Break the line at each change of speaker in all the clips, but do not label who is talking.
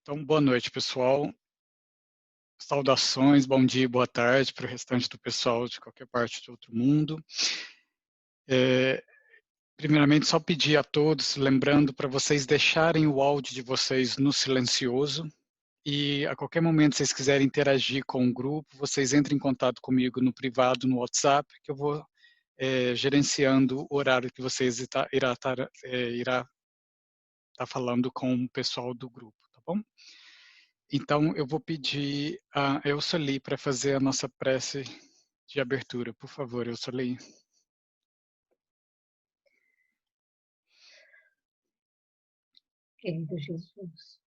Então, boa noite, pessoal. Saudações, bom dia, boa tarde para o restante do pessoal de qualquer parte do outro mundo. Primeiramente, só pedir a todos, lembrando para vocês deixarem o áudio de vocês no silencioso e a qualquer momento, se vocês quiserem interagir com o grupo, vocês entrem em contato comigo no privado, no WhatsApp, que eu vou gerenciando o horário que vocês irá estar falando com o pessoal do grupo, tá bom? Então, eu vou pedir a Elsali para fazer a nossa prece de abertura. Por favor, Elsali.
Querido Jesus,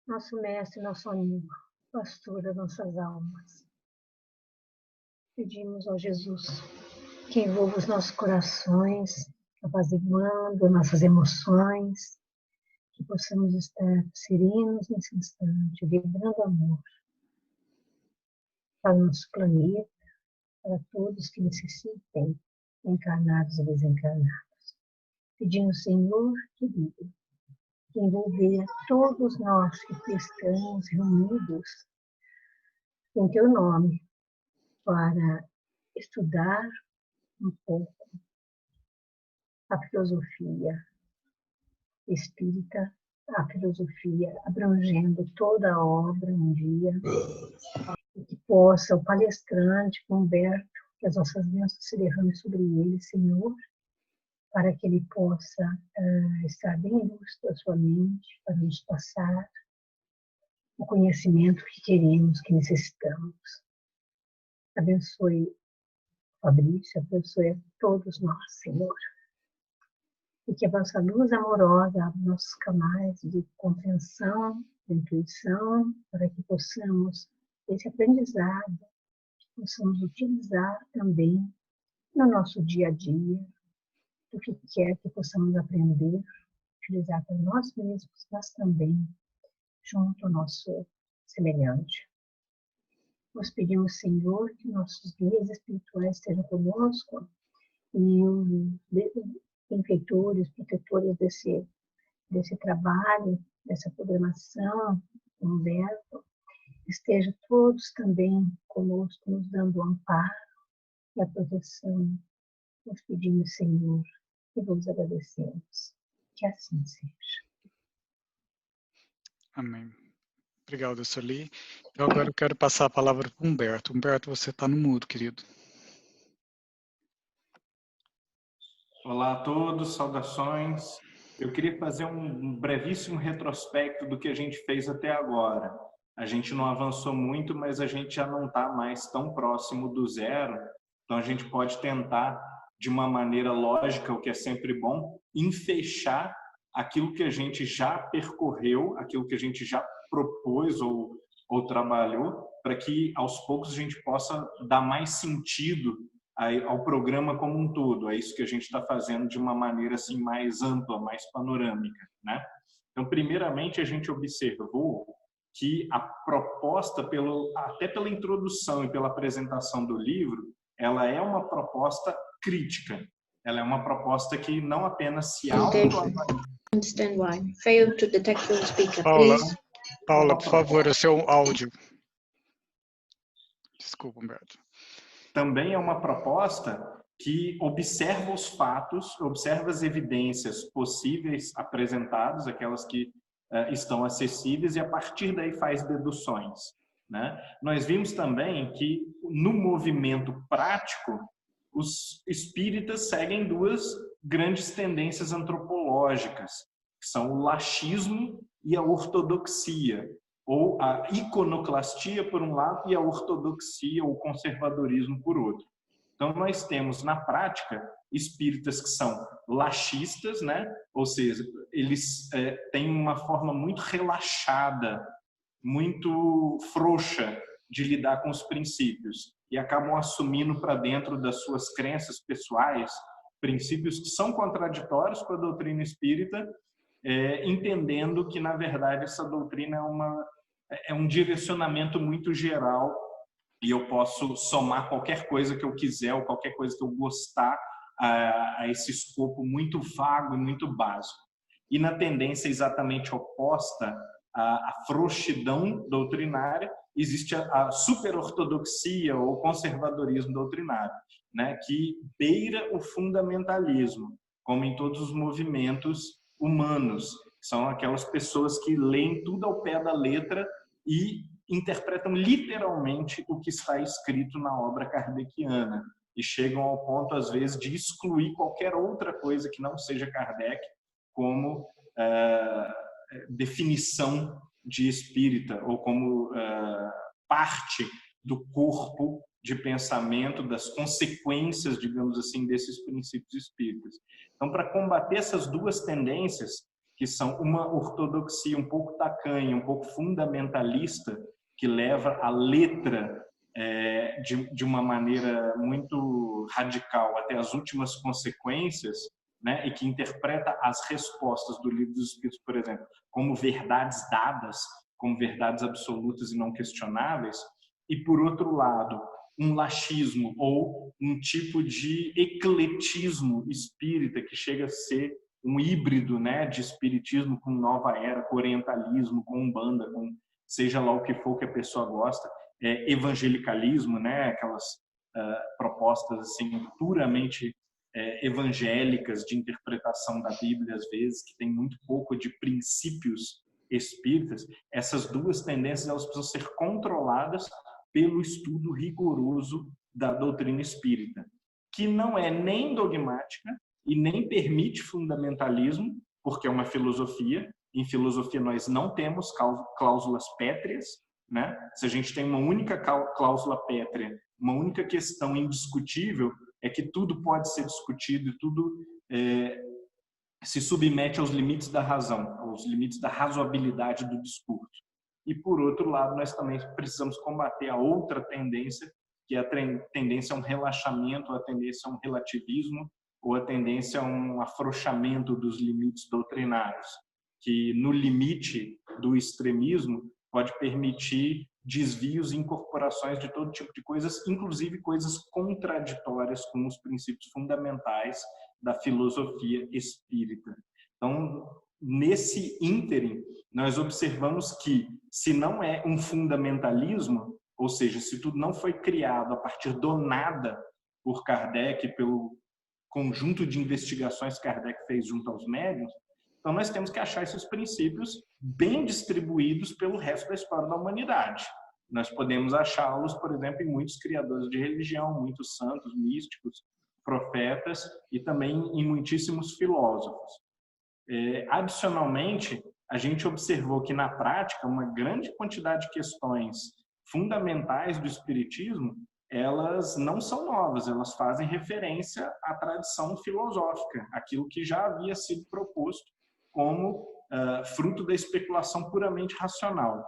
nosso mestre, nosso amigo, pastor das nossas almas, pedimos ao Jesus que envolva os nossos corações, apaziguando nossas emoções, que possamos estar serenos nesse instante, vibrando amor para o nosso planeta, para todos que necessitem, encarnados e desencarnados. Pedimos, Senhor querido, que envolver todos nós que estamos reunidos em Teu nome para estudar um pouco a filosofia espírita, a filosofia abrangendo toda a obra um dia, e que possa o palestrante Humberto, que as nossas bênçãos se derramem sobre ele, Senhor, para que ele possa estar bem lúcido a sua mente, para nos passar o conhecimento que queremos, que necessitamos. Abençoe Fabrício, abençoe a todos nós, Senhor. E que a vossa luz amorosa abra nossos canais de compreensão, de intuição, para que possamos, esse aprendizado, possamos utilizar também no nosso dia a dia, do que quer que possamos aprender, utilizar para nós mesmos, mas também junto ao nosso semelhante. Nós pedimos, Senhor, que nossos guias espirituais estejam conosco e os benfeitores, protetores desse trabalho, dessa programação, Humberto, estejam todos também conosco, nos dando o amparo e a proteção. Nós pedimos, Senhor, e vos agradecemos. Que assim seja.
Amém. Obrigado, Elsali. Então, agora eu quero passar a palavra para o Humberto. Humberto, você está no mudo, querido.
Olá a todos, saudações. Eu queria fazer um brevíssimo retrospecto do que a gente fez até agora. A gente não avançou muito, mas a gente já não está mais tão próximo do zero. Então a gente pode tentar, de uma maneira lógica, o que é sempre bom, fechar aquilo que a gente já percorreu, aquilo que a gente já propôs ou trabalhou, para que aos poucos a gente possa dar mais sentido ao programa como um todo. É isso que a gente está fazendo de uma maneira assim mais ampla, mais panorâmica, né? Então, primeiramente, a gente observou que a proposta, até pela introdução e pela apresentação do livro, ela é uma proposta crítica. Ela é uma proposta que não apenas se autoavalia.
Understand why. Failed to detect your speaker.
Paula, por favor, o seu áudio. Desculpa, Humberto.
Também é uma proposta que observa os fatos, observa as evidências possíveis apresentadas, aquelas que estão acessíveis, e a partir daí faz deduções, né? Nós vimos também que no movimento prático, os espíritas seguem duas grandes tendências antropológicas, que são o laxismo e a ortodoxia, ou a iconoclastia por um lado e a ortodoxia ou conservadorismo por outro. Então nós temos na prática espíritas que são laxistas, né? Ou seja, eles têm uma forma muito relaxada, muito frouxa de lidar com os princípios e acabam assumindo para dentro das suas crenças pessoais princípios que são contraditórios com a doutrina espírita, entendendo que, na verdade, essa doutrina é um direcionamento muito geral e eu posso somar qualquer coisa que eu quiser ou qualquer coisa que eu gostar a esse escopo muito vago e muito básico. e na tendência exatamente oposta à frouxidão doutrinária, existe a superortodoxia ou conservadorismo doutrinário, né, que beira o fundamentalismo, como em todos os movimentos humanos. São aquelas pessoas que leem tudo ao pé da letra e interpretam literalmente o que está escrito na obra kardeciana e chegam ao ponto, às vezes, de excluir qualquer outra coisa que não seja Kardec como definição de espírita ou como parte do corpo de pensamento, das consequências, digamos assim, desses princípios espíritas. Então, para combater essas duas tendências, que são uma ortodoxia um pouco tacanha, um pouco fundamentalista, que leva a letra de uma maneira muito radical até as últimas consequências, né, e que interpreta as respostas do Livro dos Espíritos, por exemplo, como verdades dadas, como verdades absolutas e não questionáveis, e, por outro lado, um laxismo ou um tipo de ecletismo espírita que chega a ser um híbrido, né, de espiritismo com nova era, com orientalismo, com umbanda, com seja lá o que for que a pessoa gosta, evangelicalismo, né, aquelas propostas assim puramente evangélicas de interpretação da Bíblia, às vezes, que tem muito pouco de princípios espíritas. Essas duas tendências elas precisam ser controladas pelo estudo rigoroso da doutrina espírita, que não é nem dogmática e nem permite fundamentalismo, porque é uma filosofia. Em filosofia nós não temos cláusulas pétreas, né? Se a gente tem uma única cláusula pétrea, uma única questão indiscutível, é que tudo pode ser discutido e tudo se submete aos limites da razão, aos limites da razoabilidade do discurso. E, por outro lado, nós também precisamos combater a outra tendência, que é a tendência a um relaxamento, a tendência a um relativismo, ou a tendência a um afrouxamento dos limites doutrinários, que no limite do extremismo pode permitir desvios e incorporações de todo tipo de coisas, inclusive coisas contraditórias com os princípios fundamentais da filosofia espírita. Então, nesse ínterim, nós observamos que, se não é um fundamentalismo, ou seja, se tudo não foi criado a partir do nada por Kardec, pelo conjunto de investigações que Kardec fez junto aos médiuns, então nós temos que achar esses princípios bem distribuídos pelo resto da história da humanidade. Nós podemos achá-los, por exemplo, em muitos criadores de religião, muitos santos, místicos, profetas e também em muitíssimos filósofos. Adicionalmente, a gente observou que na prática uma grande quantidade de questões fundamentais do espiritismo, elas não são novas, elas fazem referência à tradição filosófica, aquilo que já havia sido proposto como fruto da especulação puramente racional.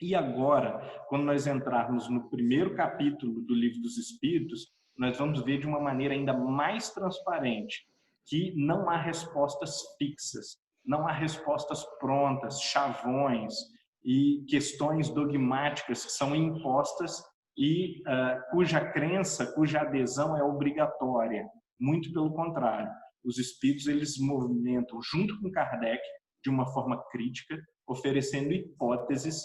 E agora, quando nós entrarmos no primeiro capítulo do Livro dos Espíritos, nós vamos ver de uma maneira ainda mais transparente que não há respostas fixas, não há respostas prontas, chavões e questões dogmáticas que são impostas e cuja crença, cuja adesão é obrigatória. Muito pelo contrário. Os espíritos eles se movimentam junto com Kardec de uma forma crítica, oferecendo hipóteses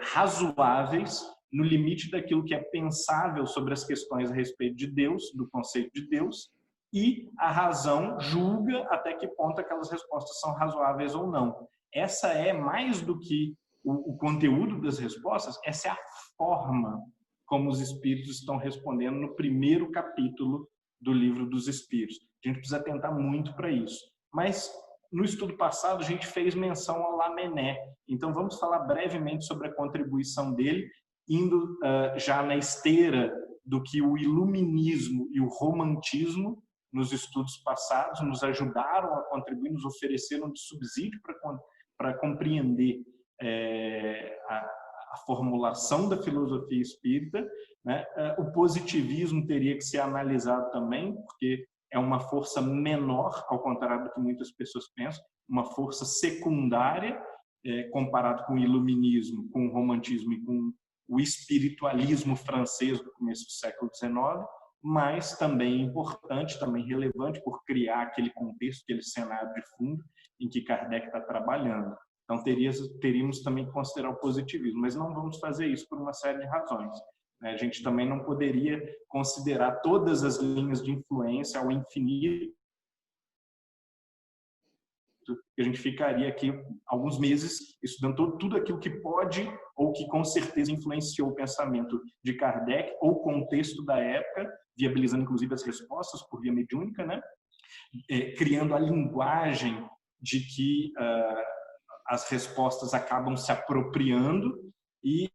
razoáveis no limite daquilo que é pensável sobre as questões a respeito de Deus, do conceito de Deus, e a razão julga até que ponto aquelas respostas são razoáveis ou não. Essa é mais do que o conteúdo das respostas, essa é a forma como os espíritos estão respondendo no primeiro capítulo do Livro dos Espíritos. A gente precisa atentar muito para isso. Mas no estudo passado a gente fez menção ao Lamennais, então vamos falar brevemente sobre a contribuição dele, indo já na esteira do que o iluminismo e o romantismo nos estudos passados nos ajudaram a contribuir, nos ofereceram de subsídio para compreender a formulação da filosofia espírita, né? O positivismo teria que ser analisado também, porque é uma força menor, ao contrário do que muitas pessoas pensam, uma força secundária, comparado com o iluminismo, com o romantismo e com o espiritualismo francês do começo do século XIX, mas também importante, também relevante por criar aquele contexto, aquele cenário de fundo em que Kardec está trabalhando. Então, teríamos também que considerar o positivismo, mas não vamos fazer isso por uma série de razões. A gente também não poderia considerar todas as linhas de influência ao infinito. A gente ficaria aqui alguns meses estudando tudo aquilo que pode ou que com certeza influenciou o pensamento de Kardec ou o contexto da época, viabilizando inclusive as respostas por via mediúnica, né? Criando a linguagem de que as respostas acabam se apropriando, e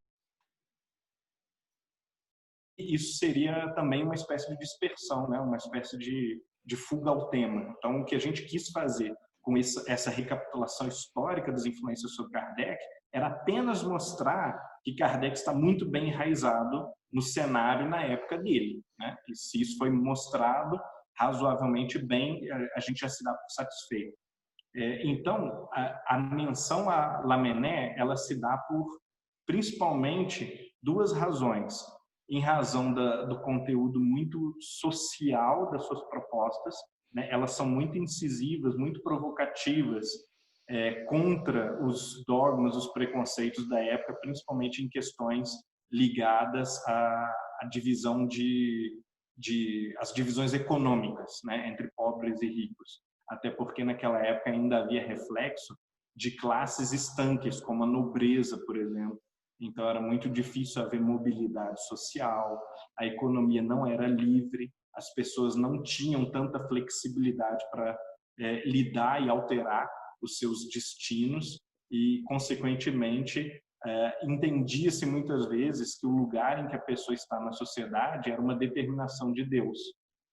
isso seria também uma espécie de dispersão, né? Uma espécie de fuga ao tema. Então, o que a gente quis fazer com essa recapitulação histórica das influências sobre Kardec era apenas mostrar que Kardec está muito bem enraizado no cenário na época dele, né? E se isso foi mostrado razoavelmente bem, a gente já se dá por satisfeito. Então, a menção a Lamennais, ela se dá por principalmente duas razões. Em razão do conteúdo muito social das suas propostas, né? Elas são muito incisivas, muito provocativas, contra os dogmas, os preconceitos da época, principalmente em questões ligadas à divisão as divisões econômicas, né? Entre pobres e ricos. Até porque naquela época ainda havia reflexo de classes estanques, como a nobreza, por exemplo. Então era muito difícil haver mobilidade social, a economia não era livre, as pessoas não tinham tanta flexibilidade para lidar e alterar os seus destinos e, consequentemente, entendia-se muitas vezes que o lugar em que a pessoa está na sociedade era uma determinação de Deus,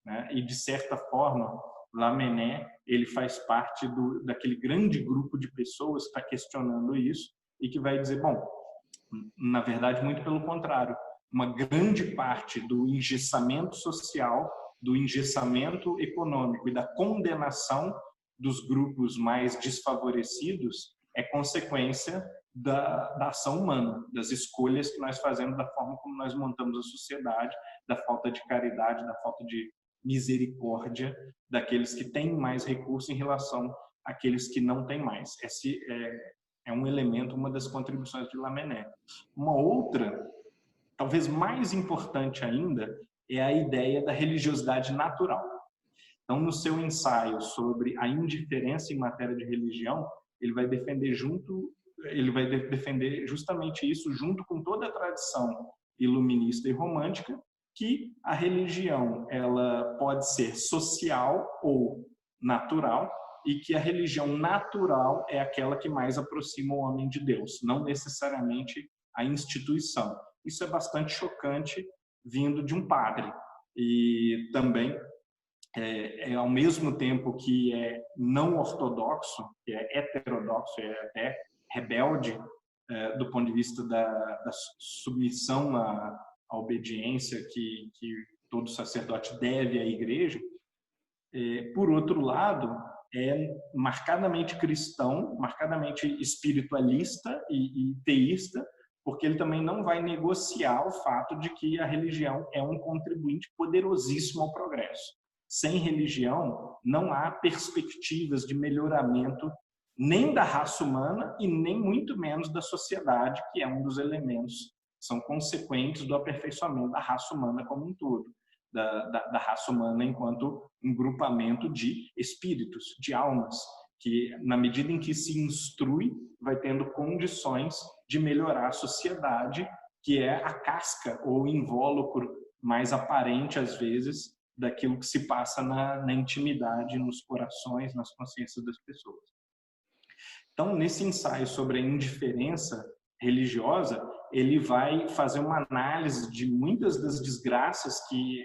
né? E, de certa forma, Lamennais, ele faz parte daquele grande grupo de pessoas que está questionando isso e que vai dizer, bom, na verdade, muito pelo contrário, uma grande parte do engessamento social, do engessamento econômico e da condenação dos grupos mais desfavorecidos é consequência da ação humana, das escolhas que nós fazemos, da forma como nós montamos a sociedade, da falta de caridade, da falta de misericórdia daqueles que têm mais recursos em relação àqueles que não têm mais. Esse é um elemento, uma das contribuições de Lamennais. Uma outra, talvez mais importante ainda, é a ideia da religiosidade natural. Então, no seu ensaio sobre a indiferença em matéria de religião, ele vai defender justamente isso, junto com toda a tradição iluminista e romântica, que a religião ela pode ser social ou natural, e que a religião natural é aquela que mais aproxima o homem de Deus, não necessariamente a instituição. Isso é bastante chocante vindo de um padre. E também, ao mesmo tempo que é não ortodoxo, que é heterodoxo, é até rebelde do ponto de vista da submissão à obediência que todo sacerdote deve à igreja, por outro lado, é marcadamente cristão, marcadamente espiritualista e teísta, porque ele também não vai negociar o fato de que a religião é um contribuinte poderosíssimo ao progresso. Sem religião, não há perspectivas de melhoramento nem da raça humana e nem muito menos da sociedade, que é um dos elementos que são consequentes do aperfeiçoamento da raça humana como um todo. Da raça humana enquanto um grupamento de espíritos, de almas, que na medida em que se instrui, vai tendo condições de melhorar a sociedade, que é a casca ou invólucro mais aparente, às vezes, daquilo que se passa na intimidade, nos corações, nas consciências das pessoas. Então, nesse ensaio sobre a indiferença religiosa, ele vai fazer uma análise de muitas das desgraças que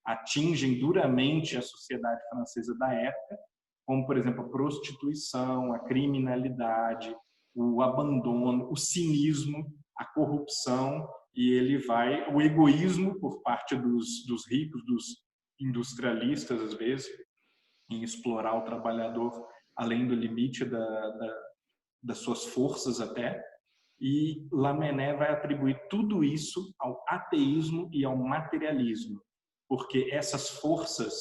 atingem duramente a sociedade francesa da época, como, por exemplo, a prostituição, a criminalidade, o abandono, o cinismo, a corrupção, e o egoísmo por parte dos ricos, dos industrialistas, às vezes, em explorar o trabalhador além do limite das suas forças até. E Lamennais vai atribuir tudo isso ao ateísmo e ao materialismo, porque essas forças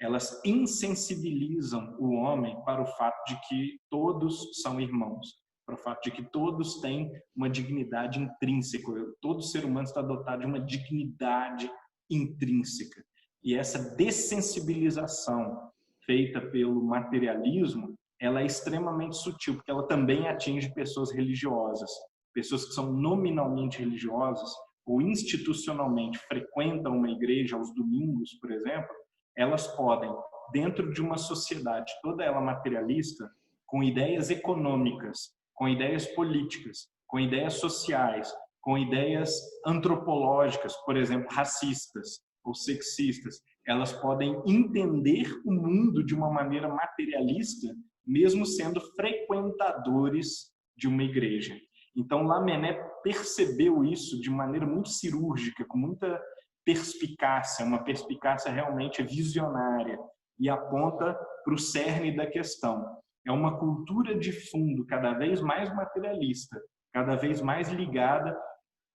elas insensibilizam o homem para o fato de que todos são irmãos, para o fato de que todos têm uma dignidade intrínseca. Todo ser humano está dotado de uma dignidade intrínseca. E essa dessensibilização feita pelo materialismo, ela é extremamente sutil, porque ela também atinge pessoas religiosas, pessoas que são nominalmente religiosas ou institucionalmente frequentam uma igreja aos domingos, por exemplo. Elas podem, dentro de uma sociedade toda ela materialista, com ideias econômicas, com ideias políticas, com ideias sociais, com ideias antropológicas, por exemplo, racistas ou sexistas, elas podem entender o mundo de uma maneira materialista, mesmo sendo frequentadores de uma igreja. Então, Lamennais percebeu isso de maneira muito cirúrgica, com muita perspicácia, uma perspicácia realmente visionária, e aponta para o cerne da questão. É uma cultura de fundo cada vez mais materialista, cada vez mais ligada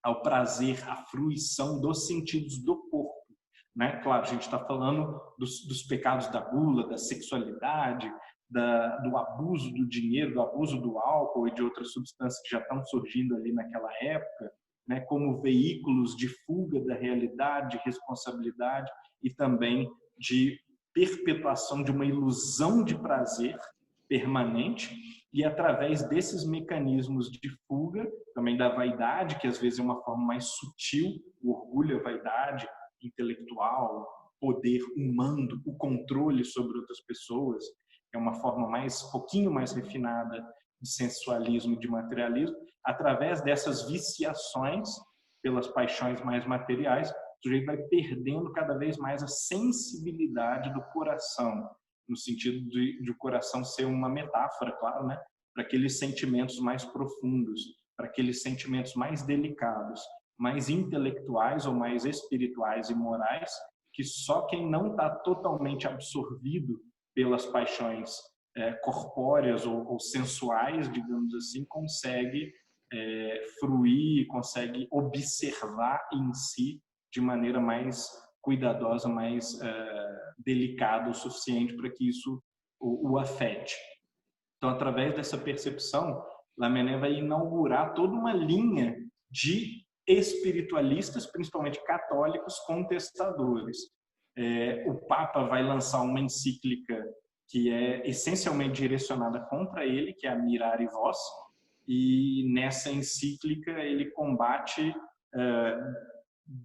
ao prazer, à fruição dos sentidos do corpo. Né? Claro, a gente está falando dos pecados da gula, da sexualidade, do abuso do dinheiro, do abuso do álcool e de outras substâncias que já estão surgindo ali naquela época, né, como veículos de fuga da realidade, de responsabilidade e também de perpetuação de uma ilusão de prazer permanente, e através desses mecanismos de fuga, também da vaidade, que às vezes é uma forma mais sutil, o orgulho, a vaidade intelectual, o poder humano, o controle sobre outras pessoas, é uma forma pouquinho mais refinada de sensualismo e de materialismo. Através dessas viciações pelas paixões mais materiais, o sujeito vai perdendo cada vez mais a sensibilidade do coração, no sentido de o coração ser uma metáfora, claro, né, para aqueles sentimentos mais profundos, para aqueles sentimentos mais delicados, mais intelectuais ou mais espirituais e morais, que só quem não está totalmente absorvido pelas paixões corpóreas ou sensuais, digamos assim, consegue fruir, consegue observar em si de maneira mais cuidadosa, mais delicada o suficiente para que isso o afete. Então, através dessa percepção, Lamennais vai inaugurar toda uma linha de espiritualistas, principalmente católicos, contestadores. O Papa vai lançar uma encíclica que é essencialmente direcionada contra ele, que é a Mirari Vos, e nessa encíclica ele combate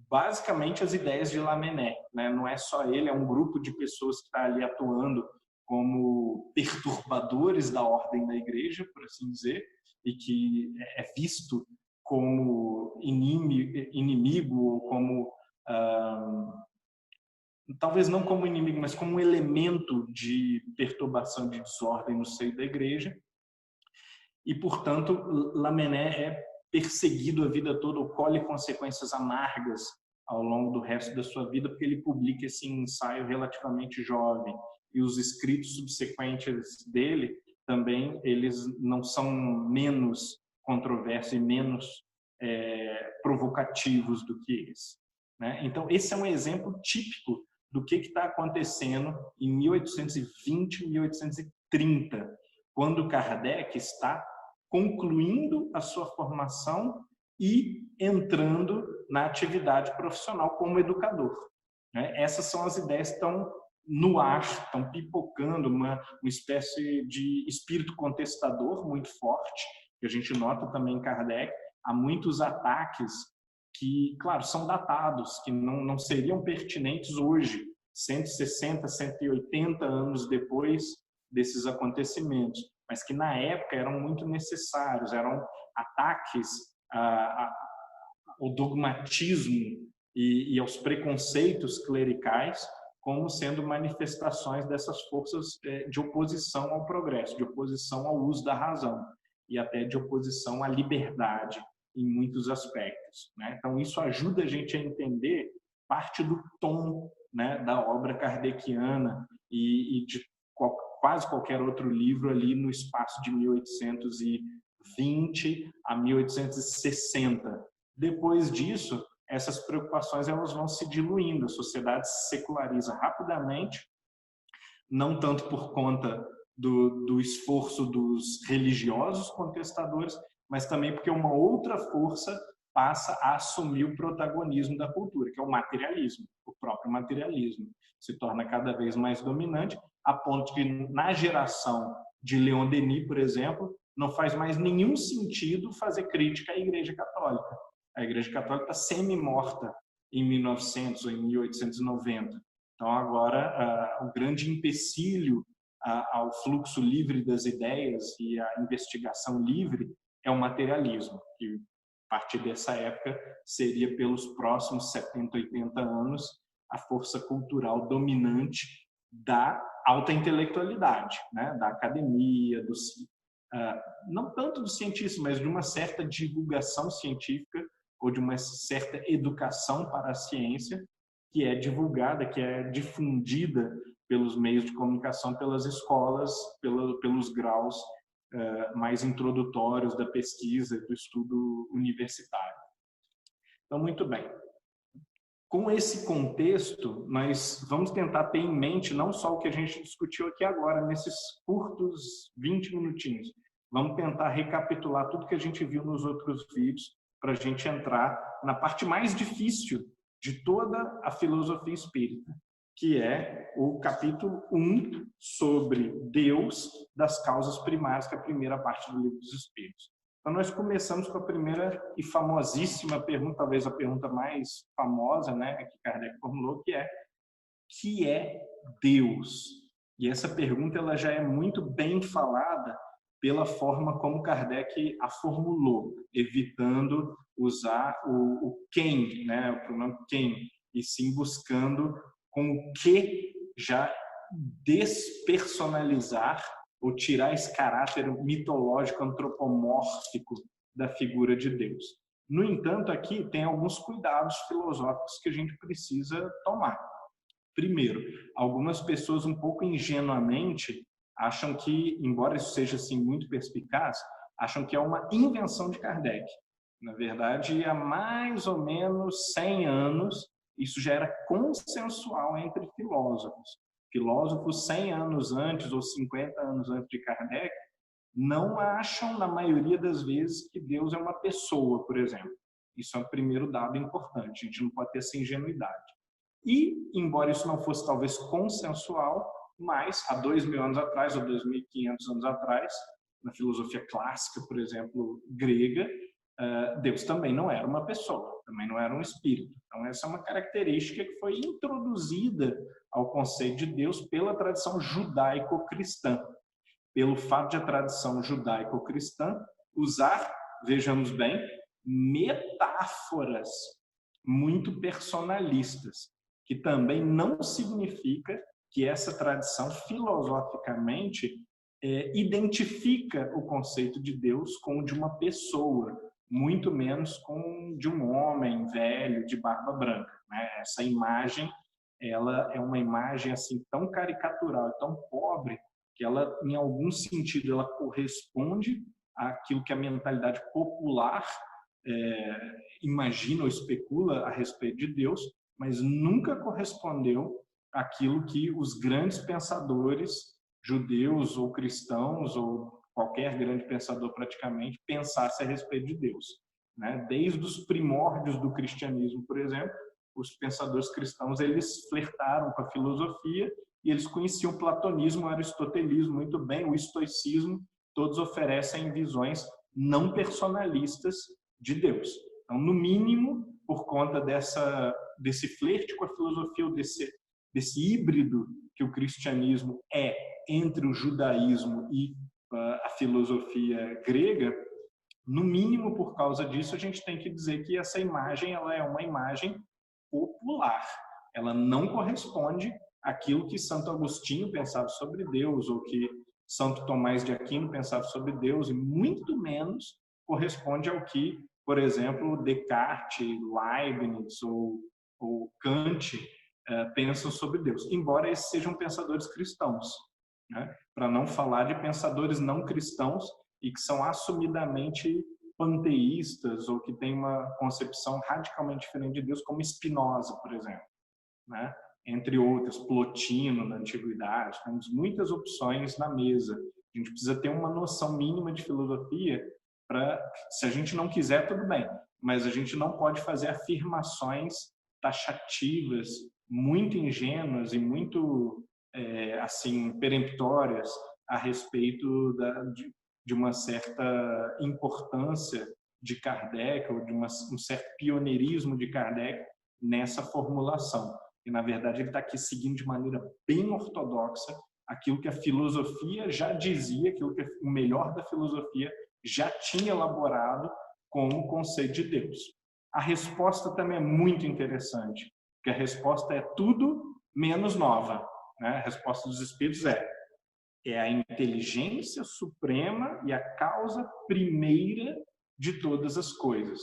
basicamente as ideias de Lamennais, né? Não é só ele, é um grupo de pessoas que está ali atuando como perturbadores da ordem da igreja, por assim dizer, e que é visto como inimigo ou como talvez não como inimigo, mas como um elemento de perturbação, de desordem no seio da igreja. E, portanto, Lamennais é perseguido a vida toda, ou colhe consequências amargas ao longo do resto da sua vida, porque ele publica esse ensaio relativamente jovem. E os escritos subsequentes dele também, eles não são menos controversos e menos provocativos do que esse. Né? Então, esse é um exemplo típico do que está acontecendo em 1820, 1830, quando Kardec está concluindo a sua formação e entrando na atividade profissional como educador. Né? Essas são as ideias que estão no ar, estão pipocando, uma espécie de espírito contestador muito forte, que a gente nota também em Kardec. Há muitos ataques que, claro, são datados, que não seriam pertinentes hoje, 160, 180 anos depois desses acontecimentos, mas que na época eram muito necessários, eram ataques ao dogmatismo e aos preconceitos clericais, como sendo manifestações dessas forças de oposição ao progresso, de oposição ao uso da razão e até de oposição à liberdade em muitos aspectos. Né? Então, isso ajuda a gente a entender parte do tom, né, da obra kardeciana e de quase qualquer outro livro ali no espaço de 1820 a 1860. Depois disso, essas preocupações elas vão se diluindo, a sociedade se seculariza rapidamente não tanto por conta do esforço dos religiosos contestadores, mas também porque uma outra força passa a assumir o protagonismo da cultura, que é o materialismo. O próprio materialismo se torna cada vez mais dominante, a ponto que na geração de Leon Denis, por exemplo, não faz mais nenhum sentido fazer crítica à Igreja Católica. A Igreja Católica está semi-morta em 1900 ou em 1890. Então, agora, o grande empecilho ao fluxo livre das ideias e à investigação livre é o materialismo, que a partir dessa época seria pelos próximos 70, 80 anos a força cultural dominante da alta intelectualidade, né? Da academia, não tanto do cientista, mas de uma certa divulgação científica ou de uma certa educação para a ciência que é divulgada, que é difundida pelos meios de comunicação, pelas escolas, pelos graus mais introdutórios da pesquisa e do estudo universitário. Então, muito bem. Com esse contexto, nós vamos tentar ter em mente não só o que a gente discutiu aqui agora, nesses curtos 20 minutinhos. Vamos tentar recapitular tudo que a gente viu nos outros vídeos para a gente entrar na parte mais difícil de toda a filosofia espírita, que é o capítulo 1 sobre Deus das causas primárias, que é a primeira parte do Livro dos Espíritos. Então, nós começamos com a primeira e famosíssima pergunta, talvez a pergunta mais famosa, né, que Kardec formulou, que é Deus? E essa pergunta ela já é muito bem falada pela forma como Kardec a formulou, evitando usar o quem, né, o pronome quem, e sim buscando com o que já despersonalizar ou tirar esse caráter mitológico, antropomórfico da figura de Deus. No entanto, aqui tem alguns cuidados filosóficos que a gente precisa tomar. Primeiro, algumas pessoas um pouco ingenuamente acham que, embora isso seja assim muito perspicaz, acham que é uma invenção de Kardec. Na verdade, há mais ou menos 100 anos, isso já era consensual entre filósofos. Filósofos 100 anos antes ou 50 anos antes de Kardec não acham, na maioria das vezes, que Deus é uma pessoa, por exemplo. Isso é o primeiro dado importante, a gente não pode ter essa ingenuidade. E, embora isso não fosse talvez consensual, mas há 2.000 anos atrás ou 2.500 anos atrás, na filosofia clássica, por exemplo, grega, Deus também não era uma pessoa, também não era um espírito. Então, essa é uma característica que foi introduzida ao conceito de Deus pela tradição judaico-cristã. Pelo fato de a tradição judaico-cristã usar, vejamos bem, metáforas muito personalistas, que também não significa que essa tradição filosoficamente identifica o conceito de Deus com o de uma pessoa, muito menos com de um homem velho de barba branca, né? Essa imagem, ela é uma imagem assim tão caricatural, tão pobre, que ela, em algum sentido, ela corresponde àquilo que a mentalidade popular imagina ou especula a respeito de Deus, mas nunca correspondeu àquilo que os grandes pensadores judeus ou cristãos ou qualquer grande pensador praticamente pensasse a respeito de Deus, né? Desde os primórdios do cristianismo, por exemplo, os pensadores cristãos eles flertaram com a filosofia e eles conheciam o platonismo, o aristotelismo muito bem, o estoicismo, todos oferecem visões não personalistas de Deus. Então, no mínimo, por conta desse flerte com a filosofia, ou desse híbrido que o cristianismo é entre o judaísmo e a filosofia grega, no mínimo por causa disso a gente tem que dizer que essa imagem ela é uma imagem popular. Ela não corresponde àquilo que Santo Agostinho pensava sobre Deus ou que Santo Tomás de Aquino pensava sobre Deus, e muito menos corresponde ao que, por exemplo, Descartes, Leibniz ou Kant pensam sobre Deus, embora esses sejam pensadores cristãos, né? Para não falar de pensadores não cristãos e que são assumidamente panteístas ou que têm uma concepção radicalmente diferente de Deus, como Spinoza, por exemplo, né? entre outras, Plotino na antiguidade. Temos muitas opções na mesa. A gente precisa ter uma noção mínima de filosofia para, se a gente não quiser, tudo bem, mas a gente não pode fazer afirmações taxativas, muito ingênuas e muito assim peremptórias a respeito de uma certa importância de Kardec ou de um certo pioneirismo de Kardec nessa formulação. E, na verdade, ele está aqui seguindo de maneira bem ortodoxa aquilo que a filosofia já dizia, aquilo que o melhor da filosofia já tinha elaborado como conceito de Deus. A resposta também é muito interessante, porque a resposta é tudo menos nova, né? A resposta dos Espíritos é a inteligência suprema e a causa primeira de todas as coisas.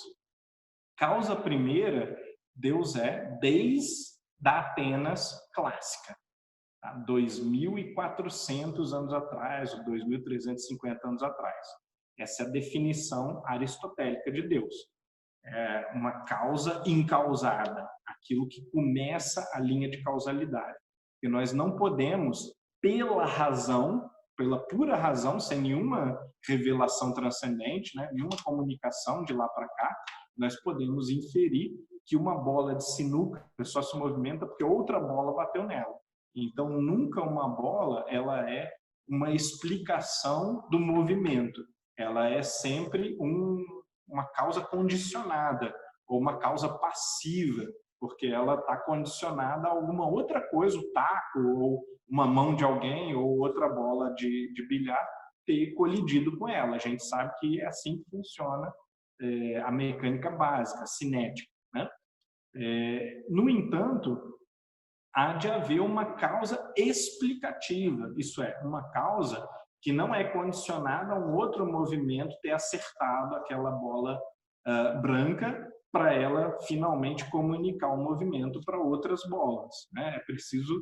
Causa primeira, Deus é desde da Atenas clássica, tá? 2.400 anos atrás, ou 2.350 anos atrás. Essa é a definição aristotélica de Deus. É uma causa incausada, aquilo que começa a linha de causalidade. E nós não podemos, pela razão, pela pura razão, sem nenhuma revelação transcendente, né, nenhuma comunicação de lá para cá, nós podemos inferir que uma bola de sinuca só se movimenta porque outra bola bateu nela. Então, nunca uma bola ela é uma explicação do movimento. Ela é sempre uma causa condicionada ou uma causa passiva, porque ela está condicionada a alguma outra coisa, o taco ou uma mão de alguém ou outra bola de bilhar ter colidido com ela. A gente sabe que é assim que funciona a mecânica básica, cinética, né? No entanto, há de haver uma causa explicativa, isso é, uma causa que não é condicionada a um outro movimento ter acertado aquela bola branca para ela finalmente comunicar o movimento para outras bolas, né? É preciso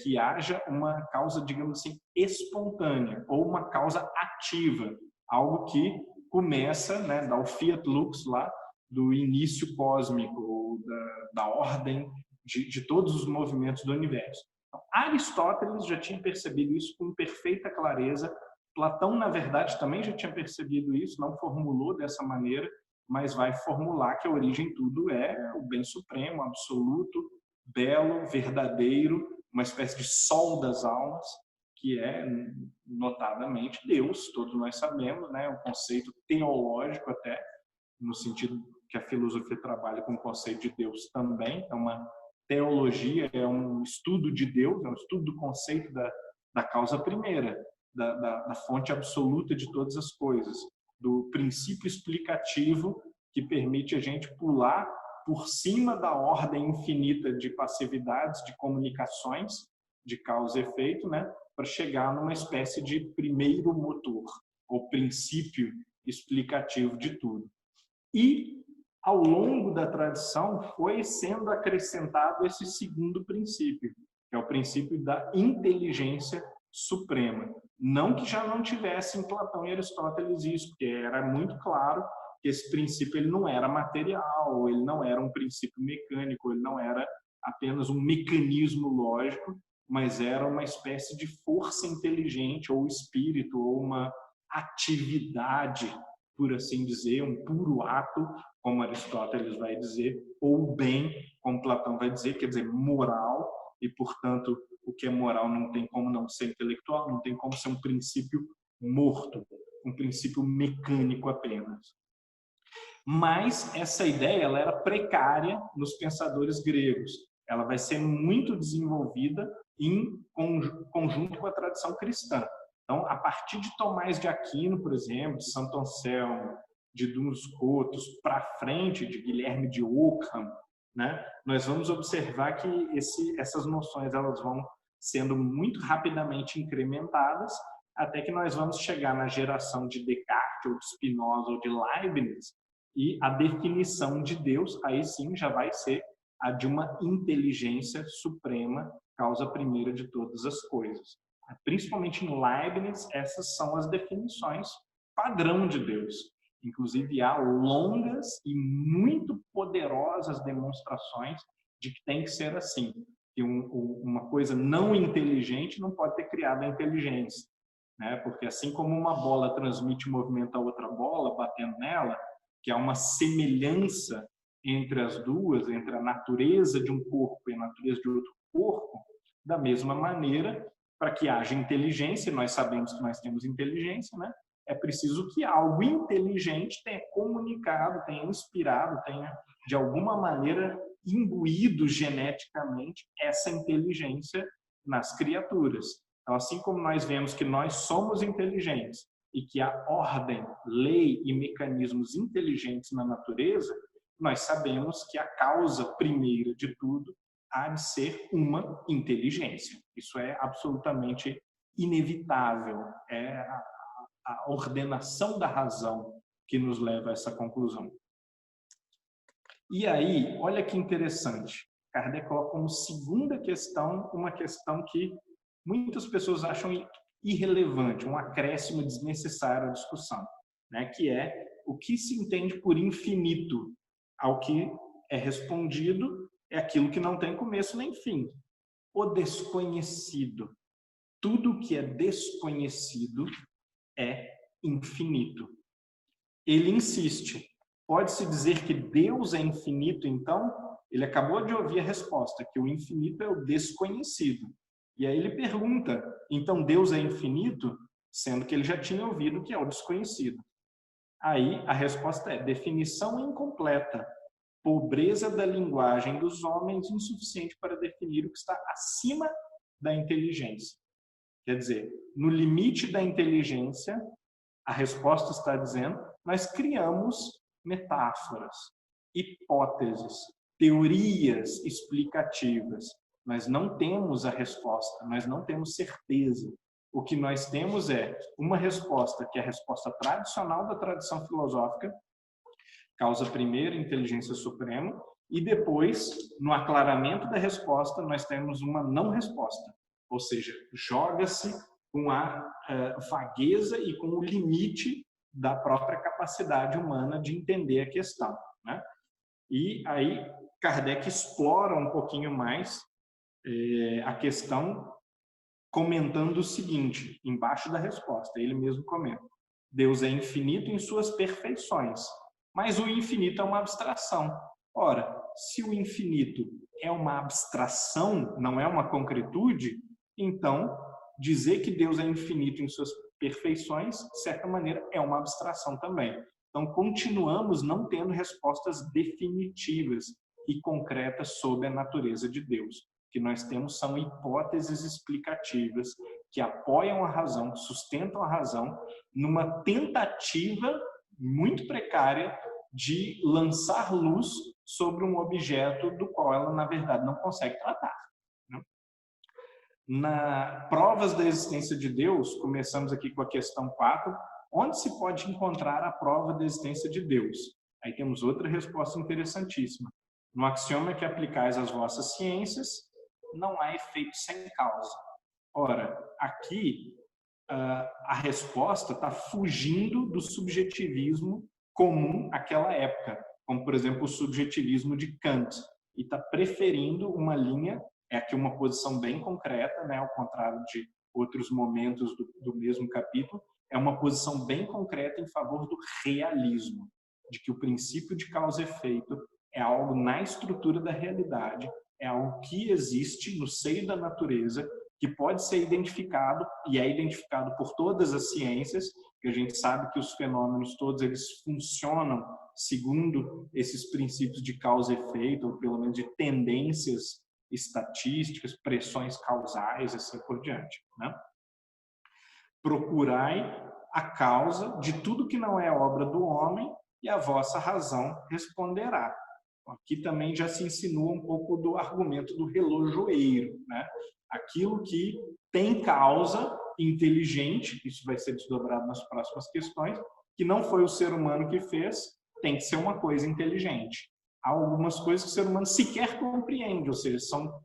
que haja uma causa, digamos assim, espontânea ou uma causa ativa, algo que começa, né, dá o fiat lux lá, do início cósmico, ou da ordem de todos os movimentos do universo. Então, Aristóteles já tinha percebido isso com perfeita clareza. Platão, na verdade, também já tinha percebido isso, não formulou dessa maneira, mas vai formular que a origem de tudo é o bem supremo, absoluto, belo, verdadeiro, uma espécie de sol das almas, que é notadamente Deus, todos nós sabemos, né? Um conceito teológico até, no sentido que a filosofia trabalha com o conceito de Deus também. É uma teologia, é um estudo de Deus, é um estudo do conceito da causa primeira, da fonte absoluta de todas as coisas, do princípio explicativo que permite a gente pular por cima da ordem infinita de passividades, de comunicações, de causa e efeito, né, para chegar numa espécie de primeiro motor, ou princípio explicativo de tudo. E, ao longo da tradição, foi sendo acrescentado esse segundo princípio, que é o princípio da inteligência suprema. Não que já não tivesse em Platão e Aristóteles isso, porque era muito claro que esse princípio ele não era material, ele não era um princípio mecânico, ele não era apenas um mecanismo lógico, mas era uma espécie de força inteligente, ou espírito, ou uma atividade, por assim dizer, um puro ato, como Aristóteles vai dizer, ou bem, como Platão vai dizer, quer dizer, moral, e, portanto, o que é moral não tem como não ser intelectual, não tem como ser um princípio morto, um princípio mecânico apenas. Mas essa ideia ela era precária nos pensadores gregos. Ela vai ser muito desenvolvida em conjunto com a tradição cristã. Então, a partir de Tomás de Aquino, por exemplo, de Santo Anselmo, de Duns Scotus, para frente de Guilherme de Ockham, né, nós vamos observar que essas noções elas vão sendo muito rapidamente incrementadas, até que nós vamos chegar na geração de Descartes, ou de Spinoza, ou de Leibniz, e a definição de Deus, aí sim, já vai ser a de uma inteligência suprema, causa primeira de todas as coisas. Principalmente em Leibniz, essas são as definições padrão de Deus. Inclusive, há longas e muito poderosas demonstrações de que tem que ser assim. que uma coisa não inteligente não pode ter criado a inteligência, né? Porque assim como uma bola transmite movimento a outra bola, batendo nela, que há uma semelhança entre as duas, entre a natureza de um corpo e a natureza de outro corpo, da mesma maneira, para que haja inteligência, nós sabemos que nós temos inteligência, né? É preciso que algo inteligente tenha comunicado, tenha inspirado, tenha, de alguma maneira, imbuído geneticamente essa inteligência nas criaturas. Então, assim como nós vemos que nós somos inteligentes e que há ordem, lei e mecanismos inteligentes na natureza, nós sabemos que a causa primeira de tudo há de ser uma inteligência. Isso é absolutamente inevitável. É a ordenação da razão que nos leva a essa conclusão. E aí, olha que interessante. Kardec coloca como segunda questão uma questão que muitas pessoas acham irrelevante, um acréscimo desnecessário à discussão, né? Que é o que se entende por infinito. Ao que é respondido é aquilo que não tem começo nem fim. O desconhecido. Tudo que é desconhecido é infinito. Ele insiste. Pode-se dizer que Deus é infinito, então? Ele acabou de ouvir a resposta, que o infinito é o desconhecido. E aí ele pergunta, então Deus é infinito? Sendo que ele já tinha ouvido que é o desconhecido. Aí a resposta é definição incompleta, pobreza da linguagem dos homens insuficiente para definir o que está acima da inteligência. Quer dizer, no limite da inteligência, a resposta está dizendo, nós criamos metáforas, hipóteses, teorias explicativas. Nós não temos a resposta, nós não temos certeza. O que nós temos é uma resposta que é a resposta tradicional da tradição filosófica, causa primeira, inteligência suprema, e depois, no aclaramento da resposta, nós temos uma não resposta. Ou seja, joga-se com a vagueza e com o limite da própria capacidade humana de entender a questão, né? E aí Kardec explora um pouquinho mais a questão, comentando o seguinte, embaixo da resposta, ele mesmo comenta: Deus é infinito em suas perfeições, mas o infinito é uma abstração. Ora, se o infinito é uma abstração, não é uma concretude, então dizer que Deus é infinito em suas perfeições, de certa maneira, é uma abstração também. Então, continuamos não tendo respostas definitivas e concretas sobre a natureza de Deus. O que nós temos são hipóteses explicativas que apoiam a razão, sustentam a razão, numa tentativa muito precária de lançar luz sobre um objeto do qual ela, na verdade, não consegue tratar. Na Provas da Existência de Deus, começamos aqui com a questão 4, onde se pode encontrar a prova da existência de Deus? Aí temos outra resposta interessantíssima. No axioma que aplicais às vossas ciências, não há efeito sem causa. Ora, aqui a resposta está fugindo do subjetivismo comum àquela época, como, por exemplo, o subjetivismo de Kant, e está preferindo uma linha, é aqui uma posição bem concreta, né, ao contrário de outros momentos do mesmo capítulo, é uma posição bem concreta em favor do realismo, de que o princípio de causa e efeito é algo na estrutura da realidade, é algo que existe no seio da natureza, que pode ser identificado, e é identificado por todas as ciências, que a gente sabe que os fenômenos todos eles funcionam segundo esses princípios de causa e efeito, ou pelo menos de tendências estatísticas, pressões causais, assim por diante, né? Procurai a causa de tudo que não é obra do homem e a vossa razão responderá. Aqui também já se insinua um pouco do argumento do relojoeiro, né? Aquilo que tem causa inteligente, isso vai ser desdobrado nas próximas questões, que não foi o ser humano que fez, tem que ser uma coisa inteligente. Há algumas coisas que o ser humano sequer compreende, ou seja, são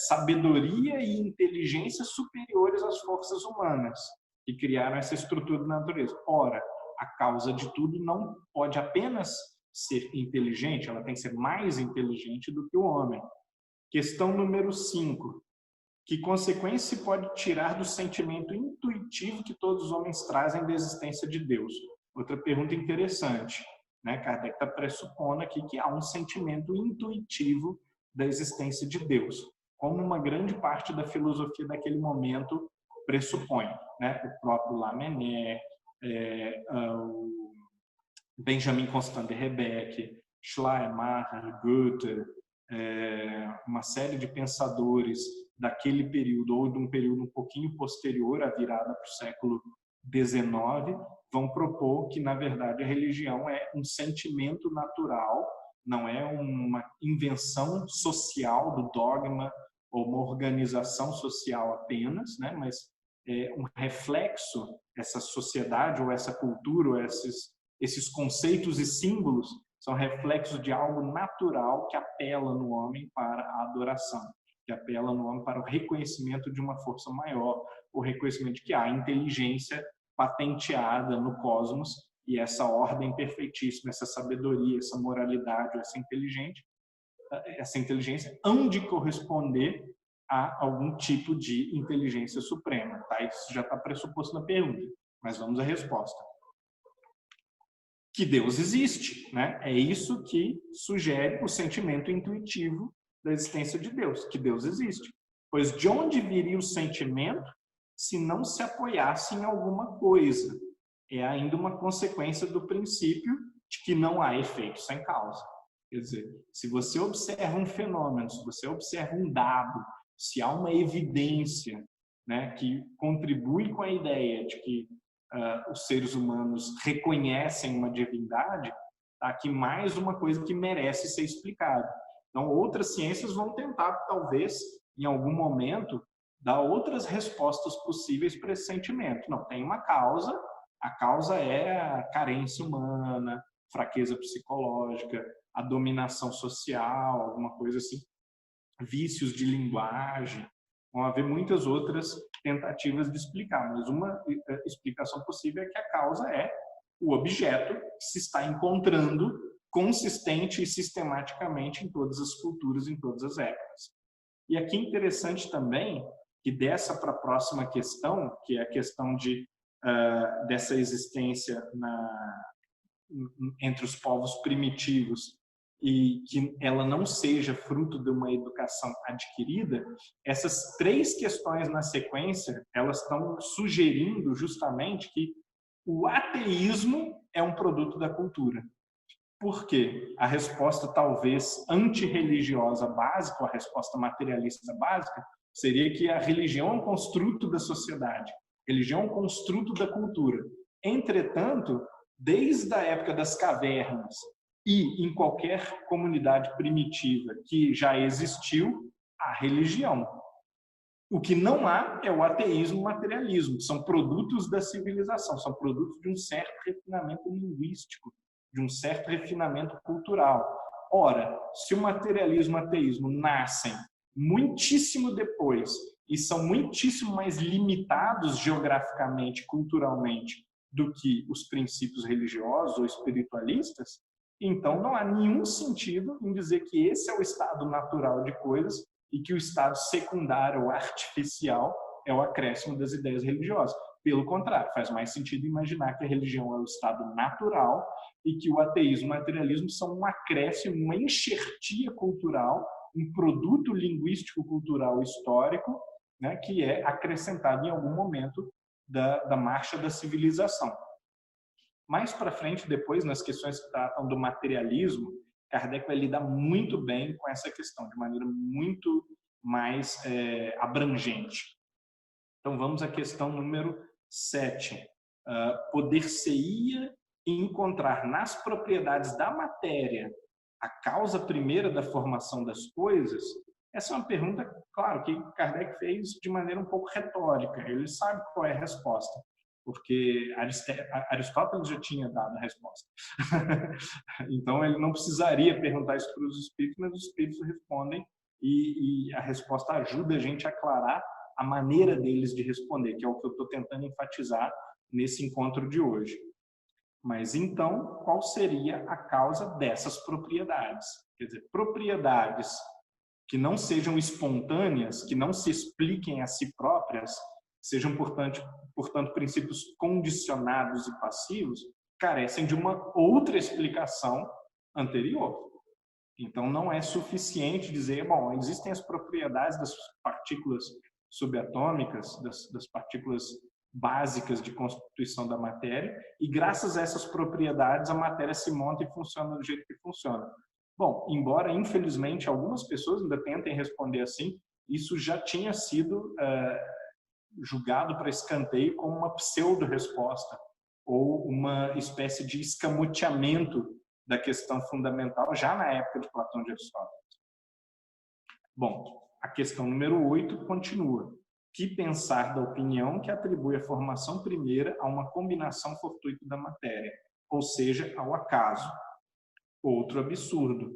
sabedoria e inteligência superiores às forças humanas que criaram essa estrutura da natureza. Ora, a causa de tudo não pode apenas ser inteligente, ela tem que ser mais inteligente do que o homem. Questão número 5. Que consequência se pode tirar do sentimento intuitivo que todos os homens trazem da existência de Deus? Outra pergunta interessante, né? Kardec está pressupondo aqui que há um sentimento intuitivo da existência de Deus, como uma grande parte da filosofia daquele momento pressupõe, né? O próprio Lamennais, o Benjamin Constant de Rebecque, Schleiermacher, Goethe, uma série de pensadores daquele período ou de um período um pouquinho posterior à virada para o século XIX, vão propor que, na verdade, a religião é um sentimento natural, não é uma invenção social do dogma ou uma organização social apenas, né? Mas é um reflexo, essa sociedade ou essa cultura, ou esses conceitos e símbolos são reflexos de algo natural que apela no homem para a adoração, que apela no homem para o reconhecimento de uma força maior, o reconhecimento de que há inteligência patenteada no cosmos e essa ordem perfeitíssima, essa sabedoria, essa moralidade, essa inteligência hão de corresponder a algum tipo de inteligência suprema. Tá? Isso já está pressuposto na pergunta, mas vamos à resposta. Que Deus existe, né? É isso que sugere o sentimento intuitivo da existência de Deus, que Deus existe. Pois de onde viria o sentimento se não se apoiasse em alguma coisa? É ainda uma consequência do princípio de que não há efeito sem causa. Quer dizer, se você observa um fenômeno, se você observa um dado, se há uma evidência, né, que contribui com a ideia de que os seres humanos reconhecem uma divindade, tá aqui mais uma coisa que merece ser explicada. Então, outras ciências vão tentar, talvez, em algum momento, dar outras respostas possíveis para esse sentimento. Não, tem uma causa, a causa é a carência humana, fraqueza psicológica, a dominação social, alguma coisa assim, vícios de linguagem. Vão haver muitas outras tentativas de explicar, mas uma explicação possível é que a causa é o objeto que se está encontrando consistente e sistematicamente em todas as culturas, em todas as épocas. E aqui é interessante também que dessa para a próxima questão, que é a questão dessa existência entre os povos primitivos e que ela não seja fruto de uma educação adquirida, essas 3 questões na sequência, elas estão sugerindo justamente que o ateísmo é um produto da cultura. Por quê? A resposta talvez antirreligiosa básica, ou a resposta materialista básica, seria que a religião é um construto da sociedade, a religião é um construto da cultura. Entretanto, desde a época das cavernas e em qualquer comunidade primitiva que já existiu, há religião. O que não há é o ateísmo e o materialismo, são produtos da civilização, são produtos de um certo refinamento linguístico, de um certo refinamento cultural. Ora, se o materialismo e o ateísmo nascem muitíssimo depois e são muitíssimo mais limitados geograficamente, culturalmente, do que os princípios religiosos ou espiritualistas, então não há nenhum sentido em dizer que esse é o estado natural de coisas e que o estado secundário ou artificial é o acréscimo das ideias religiosas. Pelo contrário, faz mais sentido imaginar que a religião é o estado natural e que o ateísmo e o materialismo são um acréscimo, uma enxertia cultural, um produto linguístico-cultural histórico, né, que é acrescentado em algum momento da marcha da civilização. Mais para frente, depois, nas questões que tratam do materialismo, Kardec vai lidar muito bem com essa questão, de maneira muito mais abrangente. Então, vamos à questão número 7. Poder-se-ia encontrar nas propriedades da matéria a causa primeira da formação das coisas? Essa é uma pergunta, claro, que Kardec fez de maneira um pouco retórica. Ele sabe qual é a resposta, porque Aristóteles já tinha dado a resposta. Então, ele não precisaria perguntar isso para os espíritos, mas os espíritos respondem e a resposta ajuda a gente a aclarar a maneira deles de responder, que é o que eu estou tentando enfatizar nesse encontro de hoje. Mas, então, qual seria a causa dessas propriedades? Quer dizer, propriedades que não sejam espontâneas, que não se expliquem a si próprias, sejam, portanto, princípios condicionados e passivos, carecem de uma outra explicação anterior. Então, não é suficiente dizer, bom, existem as propriedades das partículas subatômicas, das partículas básicas de constituição da matéria, e graças a essas propriedades a matéria se monta e funciona do jeito que funciona. Bom, embora, infelizmente, algumas pessoas ainda tentem responder assim, isso já tinha sido julgado para escanteio como uma pseudo-resposta, ou uma espécie de escamoteamento da questão fundamental, já na época de Platão e de Aristóteles. Bom, a questão número 8 continua. Que pensar da opinião que atribui a formação primeira a uma combinação fortuita da matéria, ou seja, ao acaso? Outro absurdo,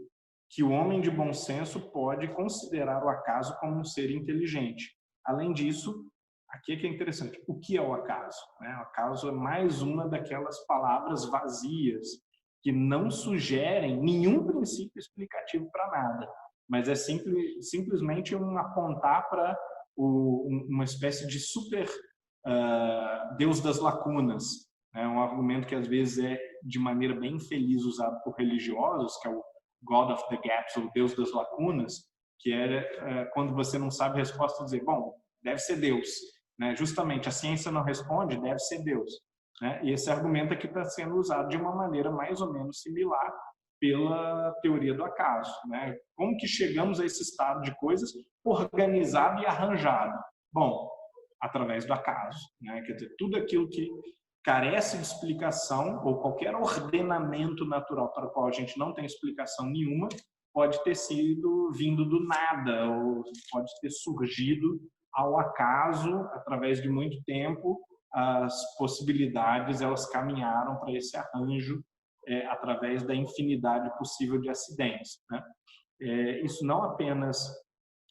que o homem de bom senso pode considerar o acaso como um ser inteligente. Além disso, aqui é que é interessante, o que é o acaso? O acaso é mais uma daquelas palavras vazias que não sugerem nenhum princípio explicativo para nada, mas é simplesmente um apontar para uma espécie de super Deus das lacunas, um argumento que às vezes é de maneira bem infeliz usado por religiosos, que é o God of the Gaps, ou Deus das lacunas, que é quando você não sabe a resposta, dizer, bom, deve ser Deus. Justamente, a ciência não responde, deve ser Deus. E esse argumento aqui está sendo usado de uma maneira mais ou menos similar pela teoria do acaso. Como que chegamos a esse estado de coisas organizado e arranjado? Bom, através do acaso. Quer dizer, tudo aquilo que carece de explicação, ou qualquer ordenamento natural para o qual a gente não tem explicação nenhuma, pode ter sido vindo do nada, ou pode ter surgido ao acaso, através de muito tempo. As possibilidades, elas caminharam para esse arranjo através da infinidade possível de acidentes. Isso não apenas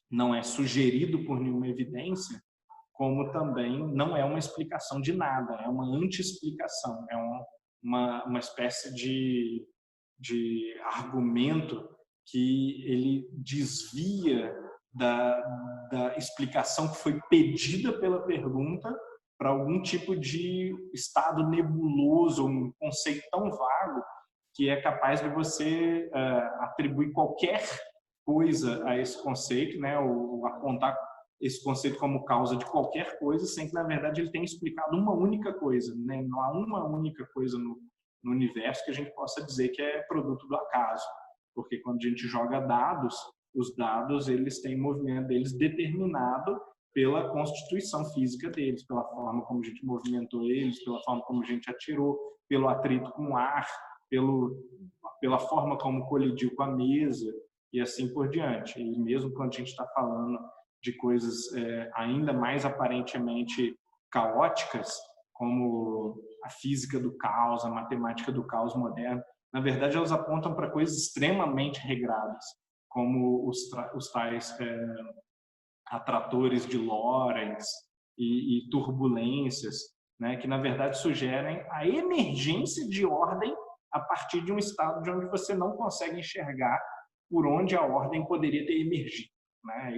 não é sugerido por nenhuma evidência, como também não é uma explicação de nada, é uma anti-explicação, é uma espécie de argumento que ele desvia da explicação que foi pedida pela pergunta para algum tipo de estado nebuloso, um conceito tão vago que é capaz de você atribuir qualquer coisa a esse conceito, ou apontar esse conceito como causa de qualquer coisa, sem que, na verdade, ele tenha explicado uma única coisa. Não há uma única coisa no universo que a gente possa dizer que é produto do acaso. Porque quando a gente joga dados, os dados eles têm o movimento deles determinado pela constituição física deles, pela forma como a gente movimentou eles, pela forma como a gente atirou, pelo atrito com o ar, pela forma como colidiu com a mesa e assim por diante. E mesmo quando a gente está falando de coisas ainda mais aparentemente caóticas, como a física do caos, a matemática do caos moderno, na verdade elas apontam para coisas extremamente regradas, como os tais atratores de Lorentz e turbulências, que na verdade sugerem a emergência de ordem a partir de um estado de onde você não consegue enxergar por onde a ordem poderia ter emergido.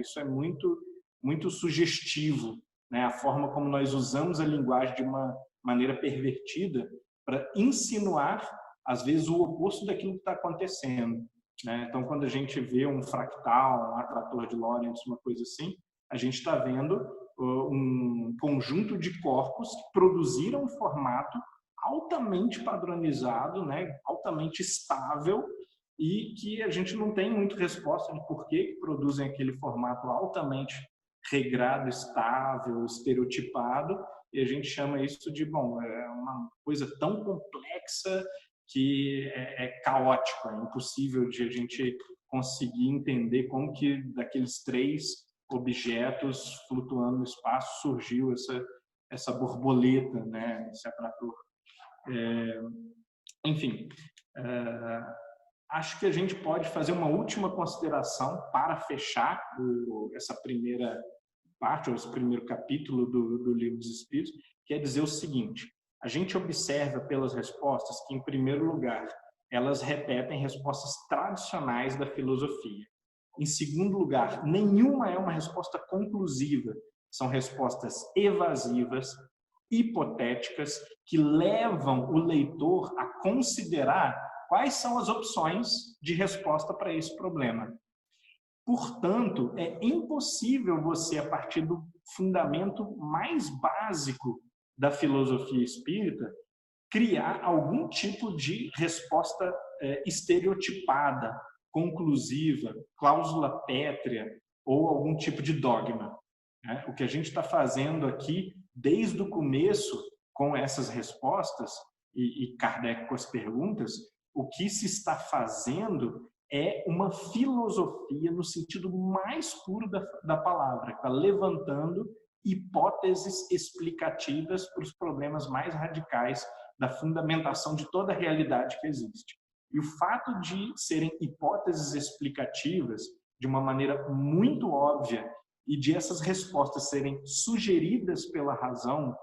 Isso é muito, muito sugestivo, a forma como nós usamos a linguagem de uma maneira pervertida para insinuar, às vezes, o oposto daquilo que está acontecendo. Então, quando a gente vê um fractal, um atrator de Lorentz, uma coisa assim, a gente está vendo um conjunto de corpos que produziram um formato altamente padronizado, altamente estável, e que a gente não tem muita resposta de por que produzem aquele formato altamente regrado, estável, estereotipado, e a gente chama isso de, é uma coisa tão complexa que é caótico, é impossível de a gente conseguir entender como que daqueles 3 objetos flutuando no espaço surgiu essa borboleta, esse atrator. Enfim, acho que a gente pode fazer uma última consideração para fechar essa primeira parte, ou esse primeiro capítulo do Livro dos Espíritos, que é dizer o seguinte: a gente observa pelas respostas que, em primeiro lugar, elas repetem respostas tradicionais da filosofia. Em segundo lugar, nenhuma é uma resposta conclusiva. São respostas evasivas, hipotéticas, que levam o leitor a considerar quais são as opções de resposta para esse problema. Portanto, é impossível você, a partir do fundamento mais básico da filosofia espírita, criar algum tipo de resposta estereotipada, conclusiva, cláusula pétrea ou algum tipo de dogma. Né? O que a gente está fazendo aqui, desde o começo, com essas respostas, e Kardec com as perguntas, o que se está fazendo é uma filosofia no sentido mais puro da palavra, está levantando hipóteses explicativas para os problemas mais radicais da fundamentação de toda a realidade que existe. E o fato de serem hipóteses explicativas de uma maneira muito óbvia e de essas respostas serem sugeridas pela razão,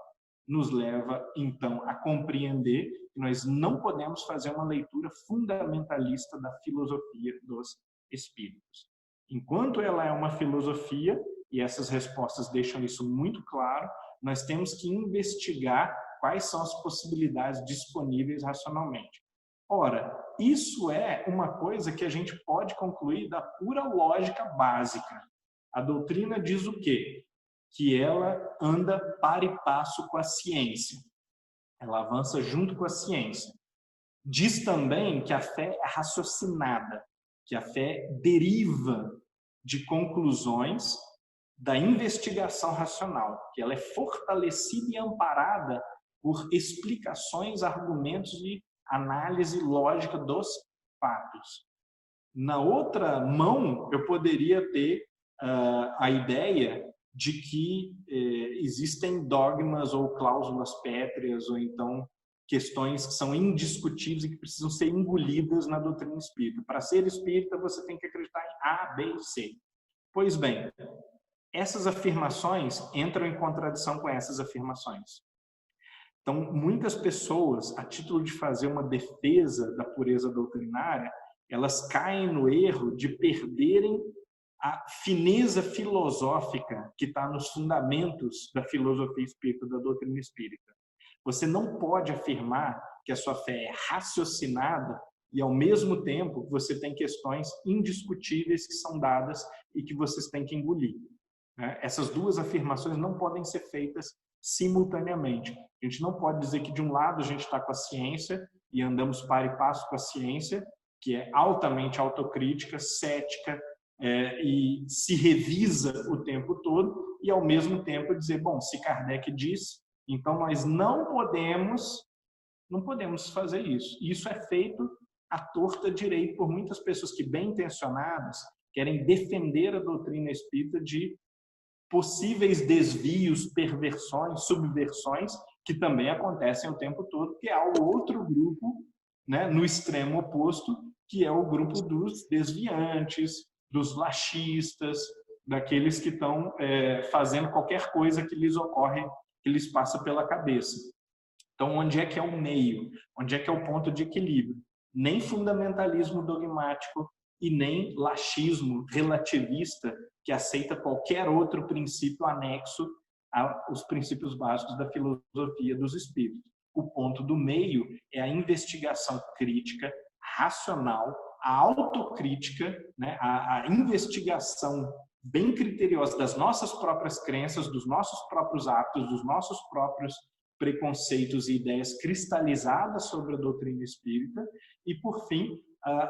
nos leva, então, a compreender que nós não podemos fazer uma leitura fundamentalista da filosofia dos espíritos. Enquanto ela é uma filosofia, e essas respostas deixam isso muito claro, nós temos que investigar quais são as possibilidades disponíveis racionalmente. Ora, isso é uma coisa que a gente pode concluir da pura lógica básica. A doutrina diz o quê? Que ela anda par e passo com a ciência. Ela avança junto com a ciência. Diz também que a fé é raciocinada, que a fé deriva de conclusões da investigação racional, que ela é fortalecida e amparada por explicações, argumentos e análise lógica dos fatos. Na outra mão, eu poderia ter a ideia de que existem dogmas ou cláusulas pétreas, ou então questões que são indiscutíveis e que precisam ser engolidas na doutrina espírita. Para ser espírita, você tem que acreditar em A, B e C. Pois bem, essas afirmações entram em contradição com essas afirmações. Então, muitas pessoas, a título de fazer uma defesa da pureza doutrinária, elas caem no erro de perderem a fineza filosófica que está nos fundamentos da filosofia espírita, da doutrina espírita. Você não pode afirmar que a sua fé é raciocinada e, ao mesmo tempo, você tem questões indiscutíveis que são dadas e que vocês têm que engolir. Essas duas afirmações não podem ser feitas simultaneamente. A gente não pode dizer que, de um lado, a gente está com a ciência e andamos par e passo com a ciência, que é altamente autocrítica, cética, e se revisa o tempo todo, e ao mesmo tempo dizer, bom, se Kardec diz, então nós não podemos fazer isso. Isso é feito à torta direito por muitas pessoas que, bem intencionadas, querem defender a doutrina espírita de possíveis desvios, perversões, subversões, que também acontecem o tempo todo, que há o outro grupo, né, no extremo oposto, que é o grupo dos desviantes, dos laxistas, daqueles que estão fazendo qualquer coisa que lhes ocorre, que lhes passa pela cabeça. Então, onde é que é o meio? Onde é que é o ponto de equilíbrio? Nem fundamentalismo dogmático e nem laxismo relativista que aceita qualquer outro princípio anexo aos princípios básicos da filosofia dos espíritos. O ponto do meio é a investigação crítica, racional, a autocrítica, né, a investigação bem criteriosa das nossas próprias crenças, dos nossos próprios atos, dos nossos próprios preconceitos e ideias cristalizadas sobre a doutrina espírita e, por fim,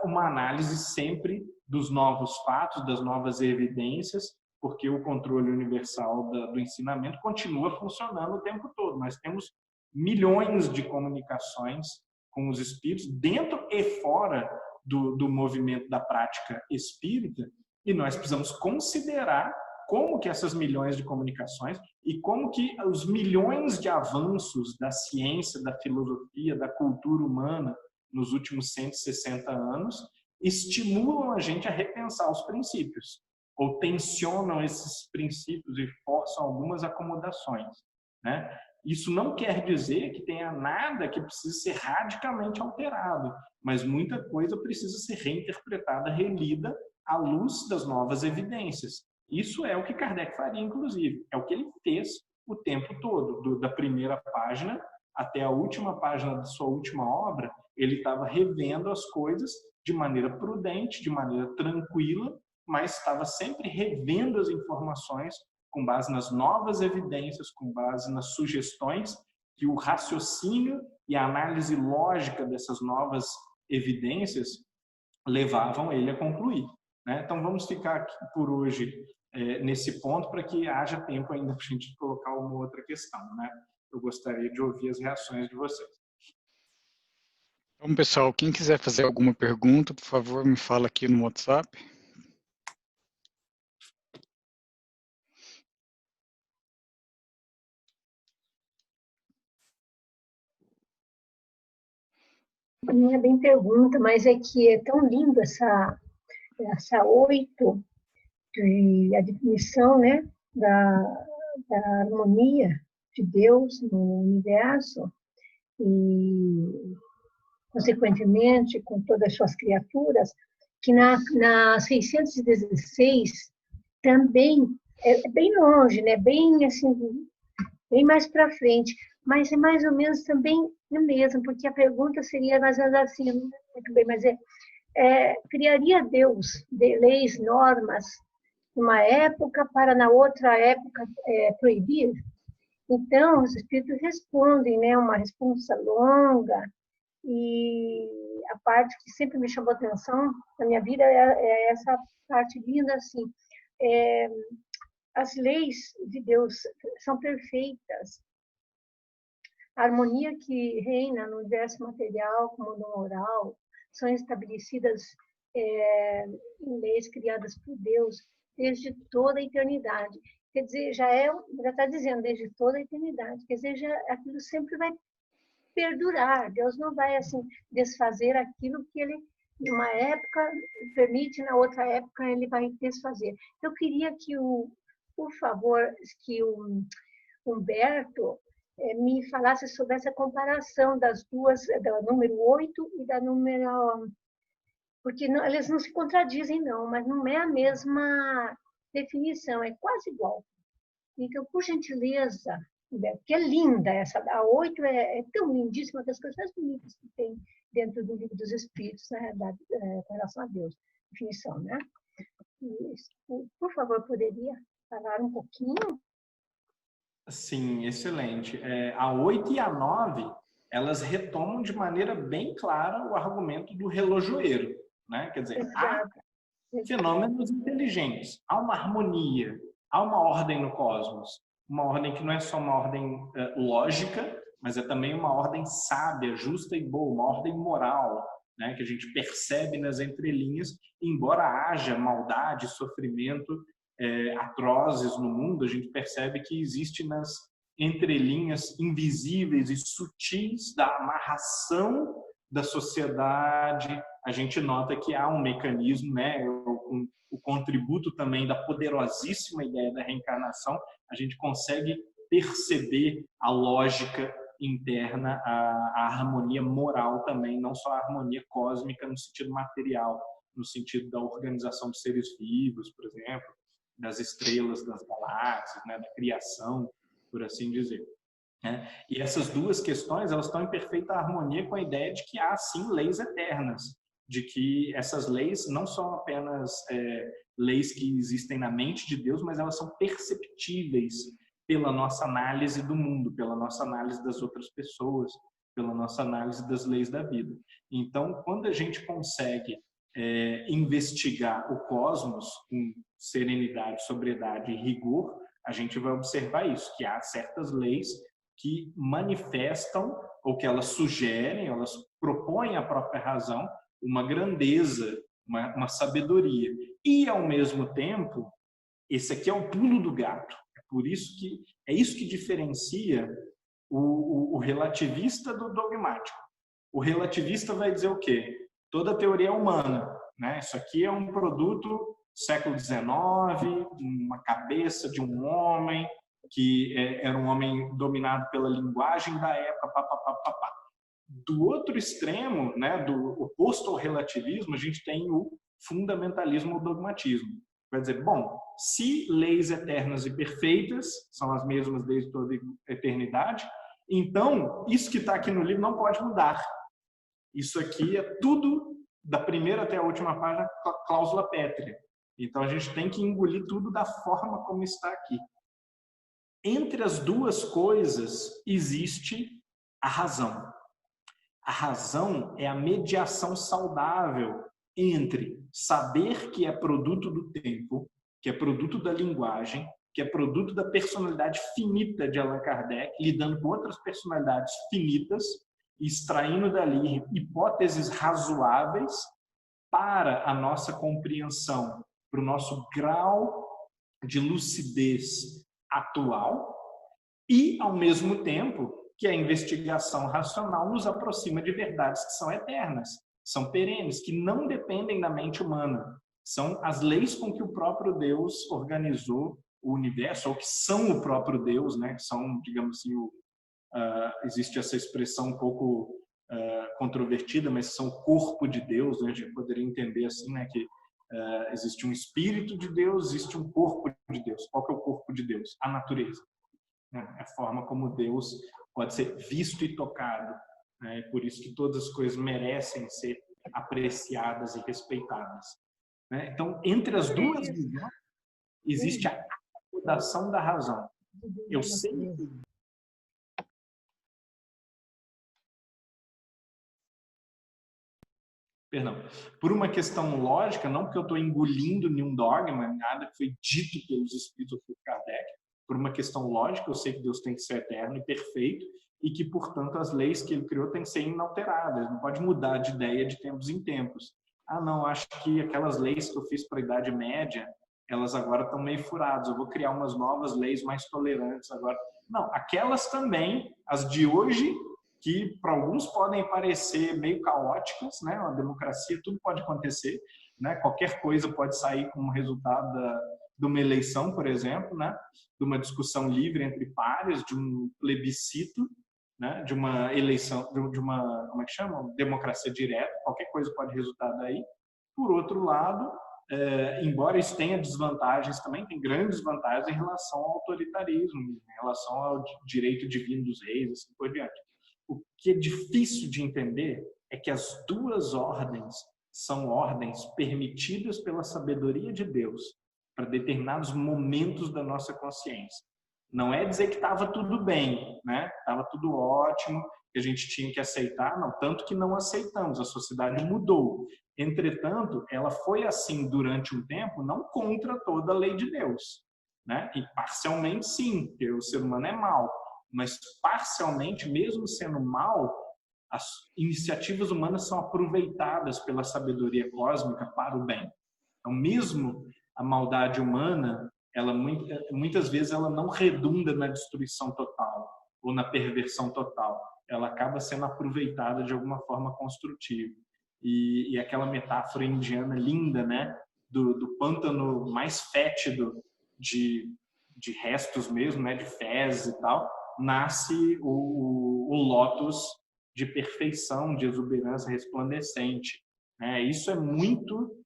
uma análise sempre dos novos fatos, das novas evidências, porque o controle universal do ensinamento continua funcionando o tempo todo. Nós temos milhões de comunicações com os espíritos, dentro e fora do movimento da prática espírita, e nós precisamos considerar como que essas milhões de comunicações e como que os milhões de avanços da ciência, da filosofia, da cultura humana nos últimos 160 anos estimulam a gente a repensar os princípios, ou tensionam esses princípios e forçam algumas acomodações, né? Isso não quer dizer que tenha nada que precise ser radicalmente alterado, mas muita coisa precisa ser reinterpretada, relida, à luz das novas evidências. Isso é o que Kardec faria, inclusive. É o que ele fez o tempo todo, da primeira página até a última página da sua última obra. Ele estava revendo as coisas de maneira prudente, de maneira tranquila, mas estava sempre revendo as informações com base nas novas evidências, com base nas sugestões que o raciocínio e a análise lógica dessas novas evidências levavam ele a concluir, né? Então vamos ficar aqui por hoje nesse ponto, para que haja tempo ainda para a gente colocar uma outra questão, né? Eu gostaria de ouvir as reações de vocês.
Então, pessoal, quem quiser fazer alguma pergunta, por favor, me fala aqui no WhatsApp.
Não é bem pergunta, mas é que é tão lindo essa 8 de admissão, né, da harmonia de Deus no universo e, consequentemente, com todas as suas criaturas, que na 616 também é bem longe, né, bem assim, bem mais para frente, mas é mais ou menos também o mesmo, porque a pergunta seria mais ou menos assim, muito bem, mas criaria Deus de leis, normas, numa época para na outra época proibir? Então, os espíritos respondem, né, uma resposta longa, e a parte que sempre me chamou atenção na minha vida é essa parte linda, assim, as leis de Deus são perfeitas. A harmonia que reina no universo material como no moral são estabelecidas em leis criadas por Deus desde toda a eternidade. Quer dizer, já está dizendo desde toda a eternidade. Quer dizer, aquilo sempre vai perdurar. Deus não vai assim desfazer aquilo que ele, numa época, permite, na outra época ele vai desfazer. Eu queria que por favor, que o Humberto me falasse sobre essa comparação das duas, da número 8 e da número... Porque eles não se contradizem, não, mas não é a mesma definição, é quase igual. Então, por gentileza, Humberto, que é linda essa, a 8 é tão lindíssima, uma das coisas mais bonitas que tem dentro do Livro dos Espíritos, né, com relação a Deus, definição, né? Por favor, poderia falar um pouquinho?
Sim, excelente. A 8 e a 9, elas retomam de maneira bem clara o argumento do relojoeiro, né? Quer dizer, há fenômenos inteligentes, há uma harmonia, há uma ordem no cosmos, uma ordem que não é só uma ordem lógica, mas é também uma ordem sábia, justa e boa, uma ordem moral, né? Que a gente percebe nas entrelinhas, embora haja maldade, sofrimento, atrozes no mundo, a gente percebe que existe nas entrelinhas invisíveis e sutis da amarração da sociedade, a gente nota que há um mecanismo, né, o contributo também da poderosíssima ideia da reencarnação, a gente consegue perceber a lógica interna, a harmonia moral também, não só a harmonia cósmica no sentido material, no sentido da organização dos seres vivos, por exemplo, das estrelas, das galáxias, né, da criação, por assim dizer. Né? E essas duas questões, elas estão em perfeita harmonia com a ideia de que há, sim, leis eternas, de que essas leis não são apenas leis que existem na mente de Deus, mas elas são perceptíveis pela nossa análise do mundo, pela nossa análise das outras pessoas, pela nossa análise das leis da vida. Então, quando a gente consegue investigar o cosmos com serenidade, sobriedade e rigor, a gente vai observar isso, que há certas leis que manifestam, ou que elas sugerem, elas propõem à própria razão uma grandeza, uma sabedoria. E, ao mesmo tempo, esse aqui é o pulo do gato. É isso que diferencia o relativista do dogmático. O relativista vai dizer o quê? Toda teoria é humana, né? Isso aqui é um produto século XIX, uma cabeça de um homem que era um homem dominado pela linguagem da época, do outro extremo, né, do oposto ao relativismo, a gente tem o fundamentalismo ou dogmatismo. Vai dizer, bom, se leis eternas e perfeitas são as mesmas desde toda a eternidade, então isso que está aqui no livro não pode mudar. Isso aqui é tudo, da primeira até a última página, cláusula pétrea. Então a gente tem que engolir tudo da forma como está aqui. Entre as duas coisas existe a razão. A razão é a mediação saudável entre saber que é produto do tempo, que é produto da linguagem, que é produto da personalidade finita de Allan Kardec, lidando com outras personalidades finitas, extraindo dali hipóteses razoáveis para a nossa compreensão, para o nosso grau de lucidez atual, e, ao mesmo tempo, que a investigação racional nos aproxima de verdades que são eternas, são perenes, que não dependem da mente humana. São as leis com que o próprio Deus organizou o universo, ou que são o próprio Deus, né? São, digamos assim, existe essa expressão um pouco controvertida, mas são o corpo de Deus, né? A gente poderia entender assim, né? Que existe um espírito de Deus, existe um corpo de Deus. Qual que é o corpo de Deus? A natureza. É a forma como Deus pode ser visto e tocado. É por isso que todas as coisas merecem ser apreciadas e respeitadas. Então, entre as duas visões, existe a acomodação da razão. Eu sei que... Perdão. Por uma questão lógica, não porque eu estou engolindo nenhum dogma, nada que foi dito pelos espíritos por Kardec. Por uma questão lógica, eu sei que Deus tem que ser eterno e perfeito e que, portanto, as leis que ele criou têm que ser inalteradas. Não pode mudar de ideia de tempos em tempos. Ah, não, acho que aquelas leis que eu fiz para a Idade Média, elas agora estão meio furadas. Eu vou criar umas novas leis mais tolerantes agora. Não, aquelas também, as de hoje, que para alguns podem parecer meio caóticas, né? Uma democracia, tudo pode acontecer, né? Qualquer coisa pode sair como resultado de uma eleição, por exemplo, né? De uma discussão livre entre pares, de um plebiscito, né? De uma eleição, de uma, como é que chama? Democracia direta, qualquer coisa pode resultar daí. Por outro lado, embora isso tenha desvantagens também, tem grandes vantagens em relação ao autoritarismo, em relação ao direito divino dos reis, assim por diante. O que é difícil de entender é que as duas ordens são ordens permitidas pela sabedoria de Deus para determinados momentos da nossa consciência. Não é dizer que estava tudo bem, né? Estava tudo ótimo, que a gente tinha que aceitar, não, tanto que não aceitamos, a sociedade mudou. Entretanto, ela foi assim durante um tempo, não contra toda a lei de Deus, né? E parcialmente sim, porque o ser humano é mau, mas parcialmente, mesmo sendo mal, as iniciativas humanas são aproveitadas pela sabedoria cósmica para o bem. Então, mesmo a maldade humana, ela muitas vezes ela não redunda na destruição total ou na perversão total. Ela acaba sendo aproveitada de alguma forma construtiva. E aquela metáfora indiana linda, né, do pântano mais fétido de restos mesmo, né, de fezes e tal, nasce o lótus de perfeição, de exuberância resplandecente. Isso é muito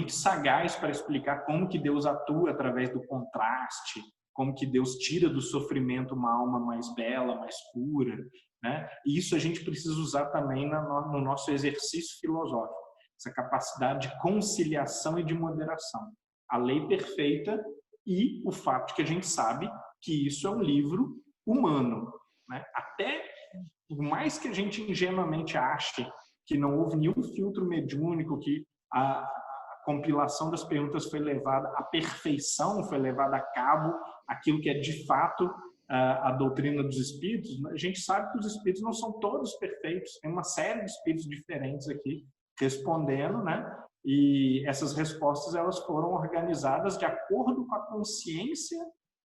sagaz para explicar como que Deus atua através do contraste, como que Deus tira do sofrimento uma alma mais bela, mais pura, né? E isso a gente precisa usar também no nosso exercício filosófico, essa capacidade de conciliação e de moderação. A lei perfeita e o fato de que a gente sabe que isso é um livro humano, né? Até por mais que a gente ingenuamente ache que não houve nenhum filtro mediúnico, que a compilação das perguntas foi levada à perfeição, foi levada a cabo aquilo que é de fato a doutrina dos espíritos, a gente sabe que os espíritos não são todos perfeitos, tem uma série de espíritos diferentes aqui respondendo, né? E essas respostas elas foram organizadas de acordo com a consciência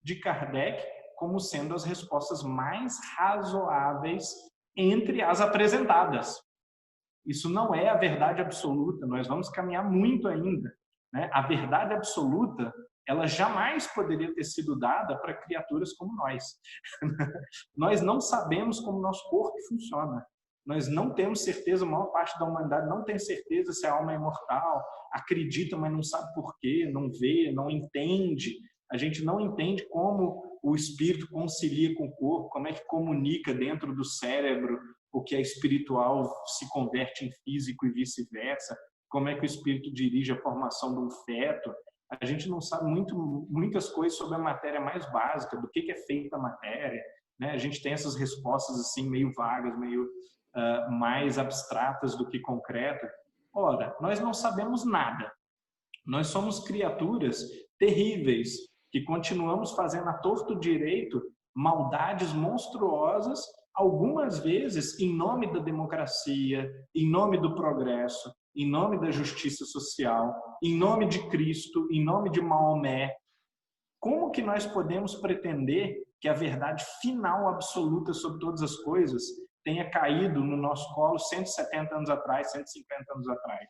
de Kardec como sendo as respostas mais razoáveis entre as apresentadas. Isso não é a verdade absoluta, nós vamos caminhar muito ainda, né? A verdade absoluta ela jamais poderia ter sido dada para criaturas como nós. Nós não sabemos como nosso corpo funciona. Nós não temos certeza, a maior parte da humanidade não tem certeza se a alma é imortal, acredita, mas não sabe por quê, não vê, não entende. A gente não entende como o espírito concilia com o corpo, como é que comunica dentro do cérebro o que é espiritual se converte em físico e vice-versa, como é que o espírito dirige a formação de um feto. A gente não sabe muitas coisas sobre a matéria mais básica, do que é feita a matéria, né? A gente tem essas respostas assim meio vagas, meio mais abstratas do que concretas. Ora, nós não sabemos nada. Nós somos criaturas terríveis que continuamos fazendo à torto direito maldades monstruosas, algumas vezes em nome da democracia, em nome do progresso, em nome da justiça social, em nome de Cristo, em nome de Maomé. Como que nós podemos pretender que a verdade final absoluta sobre todas as coisas tenha caído no nosso colo 170 anos atrás, 150 anos atrás?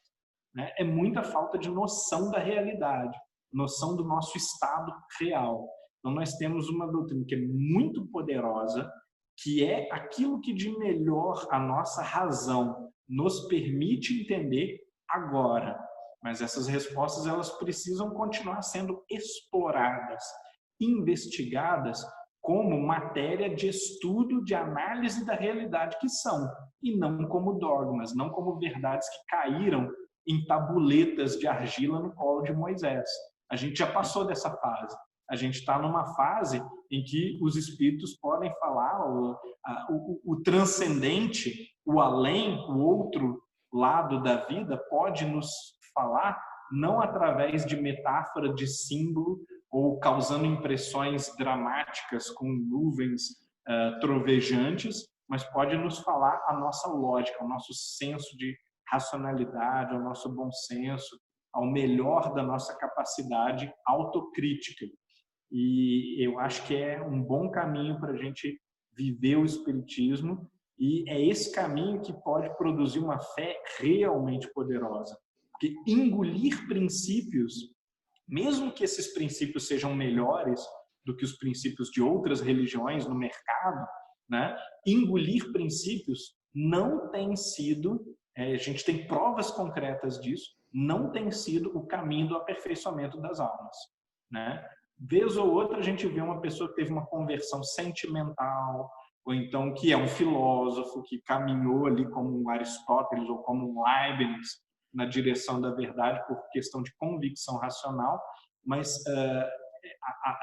Né? É muita falta de noção da realidade, noção do nosso estado real. Então nós temos uma doutrina que é muito poderosa, que é aquilo que de melhor a nossa razão nos permite entender agora. Mas essas respostas elas precisam continuar sendo exploradas, investigadas como matéria de estudo, de análise da realidade que são, e não como dogmas, não como verdades que caíram em tabuletas de argila no colo de Moisés. A gente já passou dessa fase. A gente está numa fase em que os espíritos podem falar o transcendente, o além, o outro lado da vida pode nos falar não através de metáfora, de símbolo, ou causando impressões dramáticas com nuvens trovejantes, mas pode nos falar a nossa lógica, o nosso senso de racionalidade, o nosso bom senso, ao melhor da nossa capacidade autocrítica. E eu acho que é um bom caminho para a gente viver o espiritismo, e é esse caminho que pode produzir uma fé realmente poderosa. Porque engolir princípios, mesmo que esses princípios sejam melhores do que os princípios de outras religiões no mercado, né? Engolir princípios não tem sido, a gente tem provas concretas disso, não tem sido o caminho do aperfeiçoamento das almas, né? Vez ou outra a gente vê uma pessoa que teve uma conversão sentimental, ou então que é um filósofo que caminhou ali como um Aristóteles ou como um Leibniz na direção da verdade por questão de convicção racional, mas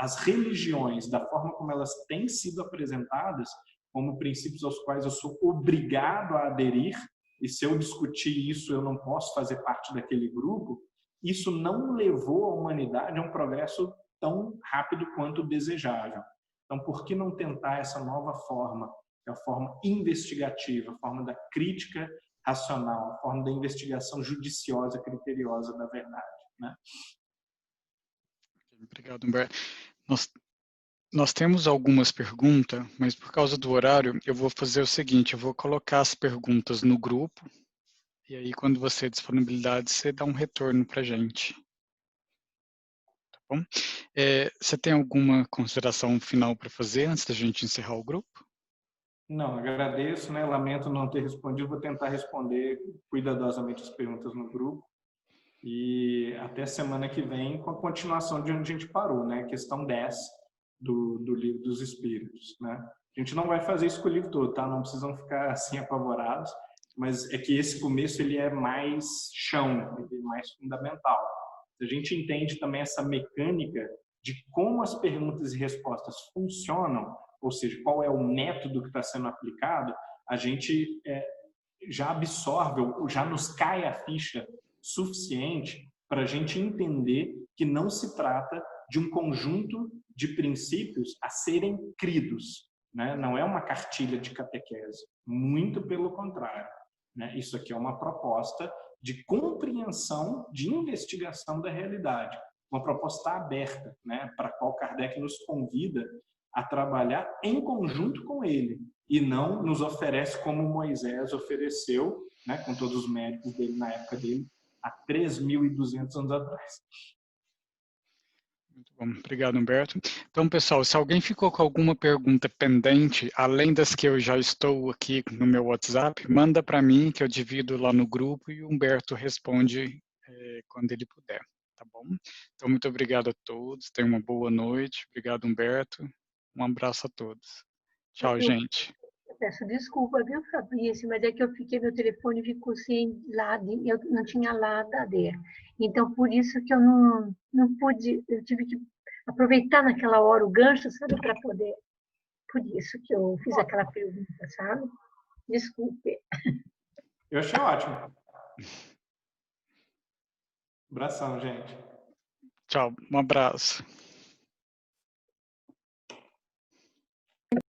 as religiões, da forma como elas têm sido apresentadas, como princípios aos quais eu sou obrigado a aderir, e se eu discutir isso eu não posso fazer parte daquele grupo, isso não levou a humanidade a um progresso tão rápido quanto desejável. Então, por que não tentar essa nova forma, que é a forma investigativa, a forma da crítica racional, a forma da investigação judiciosa, criteriosa da verdade, né?
Obrigado, Humberto. Nós temos algumas perguntas, mas por causa do horário, eu vou fazer o seguinte, eu vou colocar as perguntas no grupo, e aí quando você disponibilidade, você dá um retorno para a gente. Tá bom? Você tem alguma consideração final para fazer antes da gente encerrar o grupo?
Não, agradeço, né? Lamento não ter respondido, vou tentar responder cuidadosamente as perguntas no grupo. E até semana que vem com a continuação de onde a gente parou, né? Questão 10 do Livro dos Espíritos, né? A gente não vai fazer isso com o livro todo, tá? Não precisam ficar assim apavorados, mas é que esse começo ele é mais chão, ele é mais fundamental. A gente entende também essa mecânica de como as perguntas e respostas funcionam, ou seja, qual é o método que está sendo aplicado, a gente já absorve, ou já nos cai a ficha suficiente para a gente entender que não se trata de um conjunto de princípios a serem cridos, né? Não é uma cartilha de catequese, muito pelo contrário, né? Isso aqui é uma proposta de compreensão, de investigação da realidade, uma proposta aberta, né? Para a qual Kardec nos convida a trabalhar em conjunto com ele, e não nos oferece como Moisés ofereceu, né? Com todos os méritos dele na época dele, há 3.200 anos atrás.
Muito bom, obrigado, Humberto. Então, pessoal, se alguém ficou com alguma pergunta pendente, além das que eu já estou aqui no meu WhatsApp, manda para mim, que eu divido lá no grupo e o Humberto responde quando ele puder, tá bom? Então, muito obrigado a todos, tenham uma boa noite. Obrigado, Humberto. Um abraço a todos. Tchau, gente.
Eu peço desculpa, viu, Fabrício, mas é que meu telefone ficou sem eu não tinha ladadeira. Então, por isso que eu não pude, eu tive que aproveitar naquela hora o gancho, sabe, para poder. Por isso que eu fiz aquela pergunta, sabe? Desculpe.
Eu achei ótimo. Abração, gente.
Tchau, um abraço.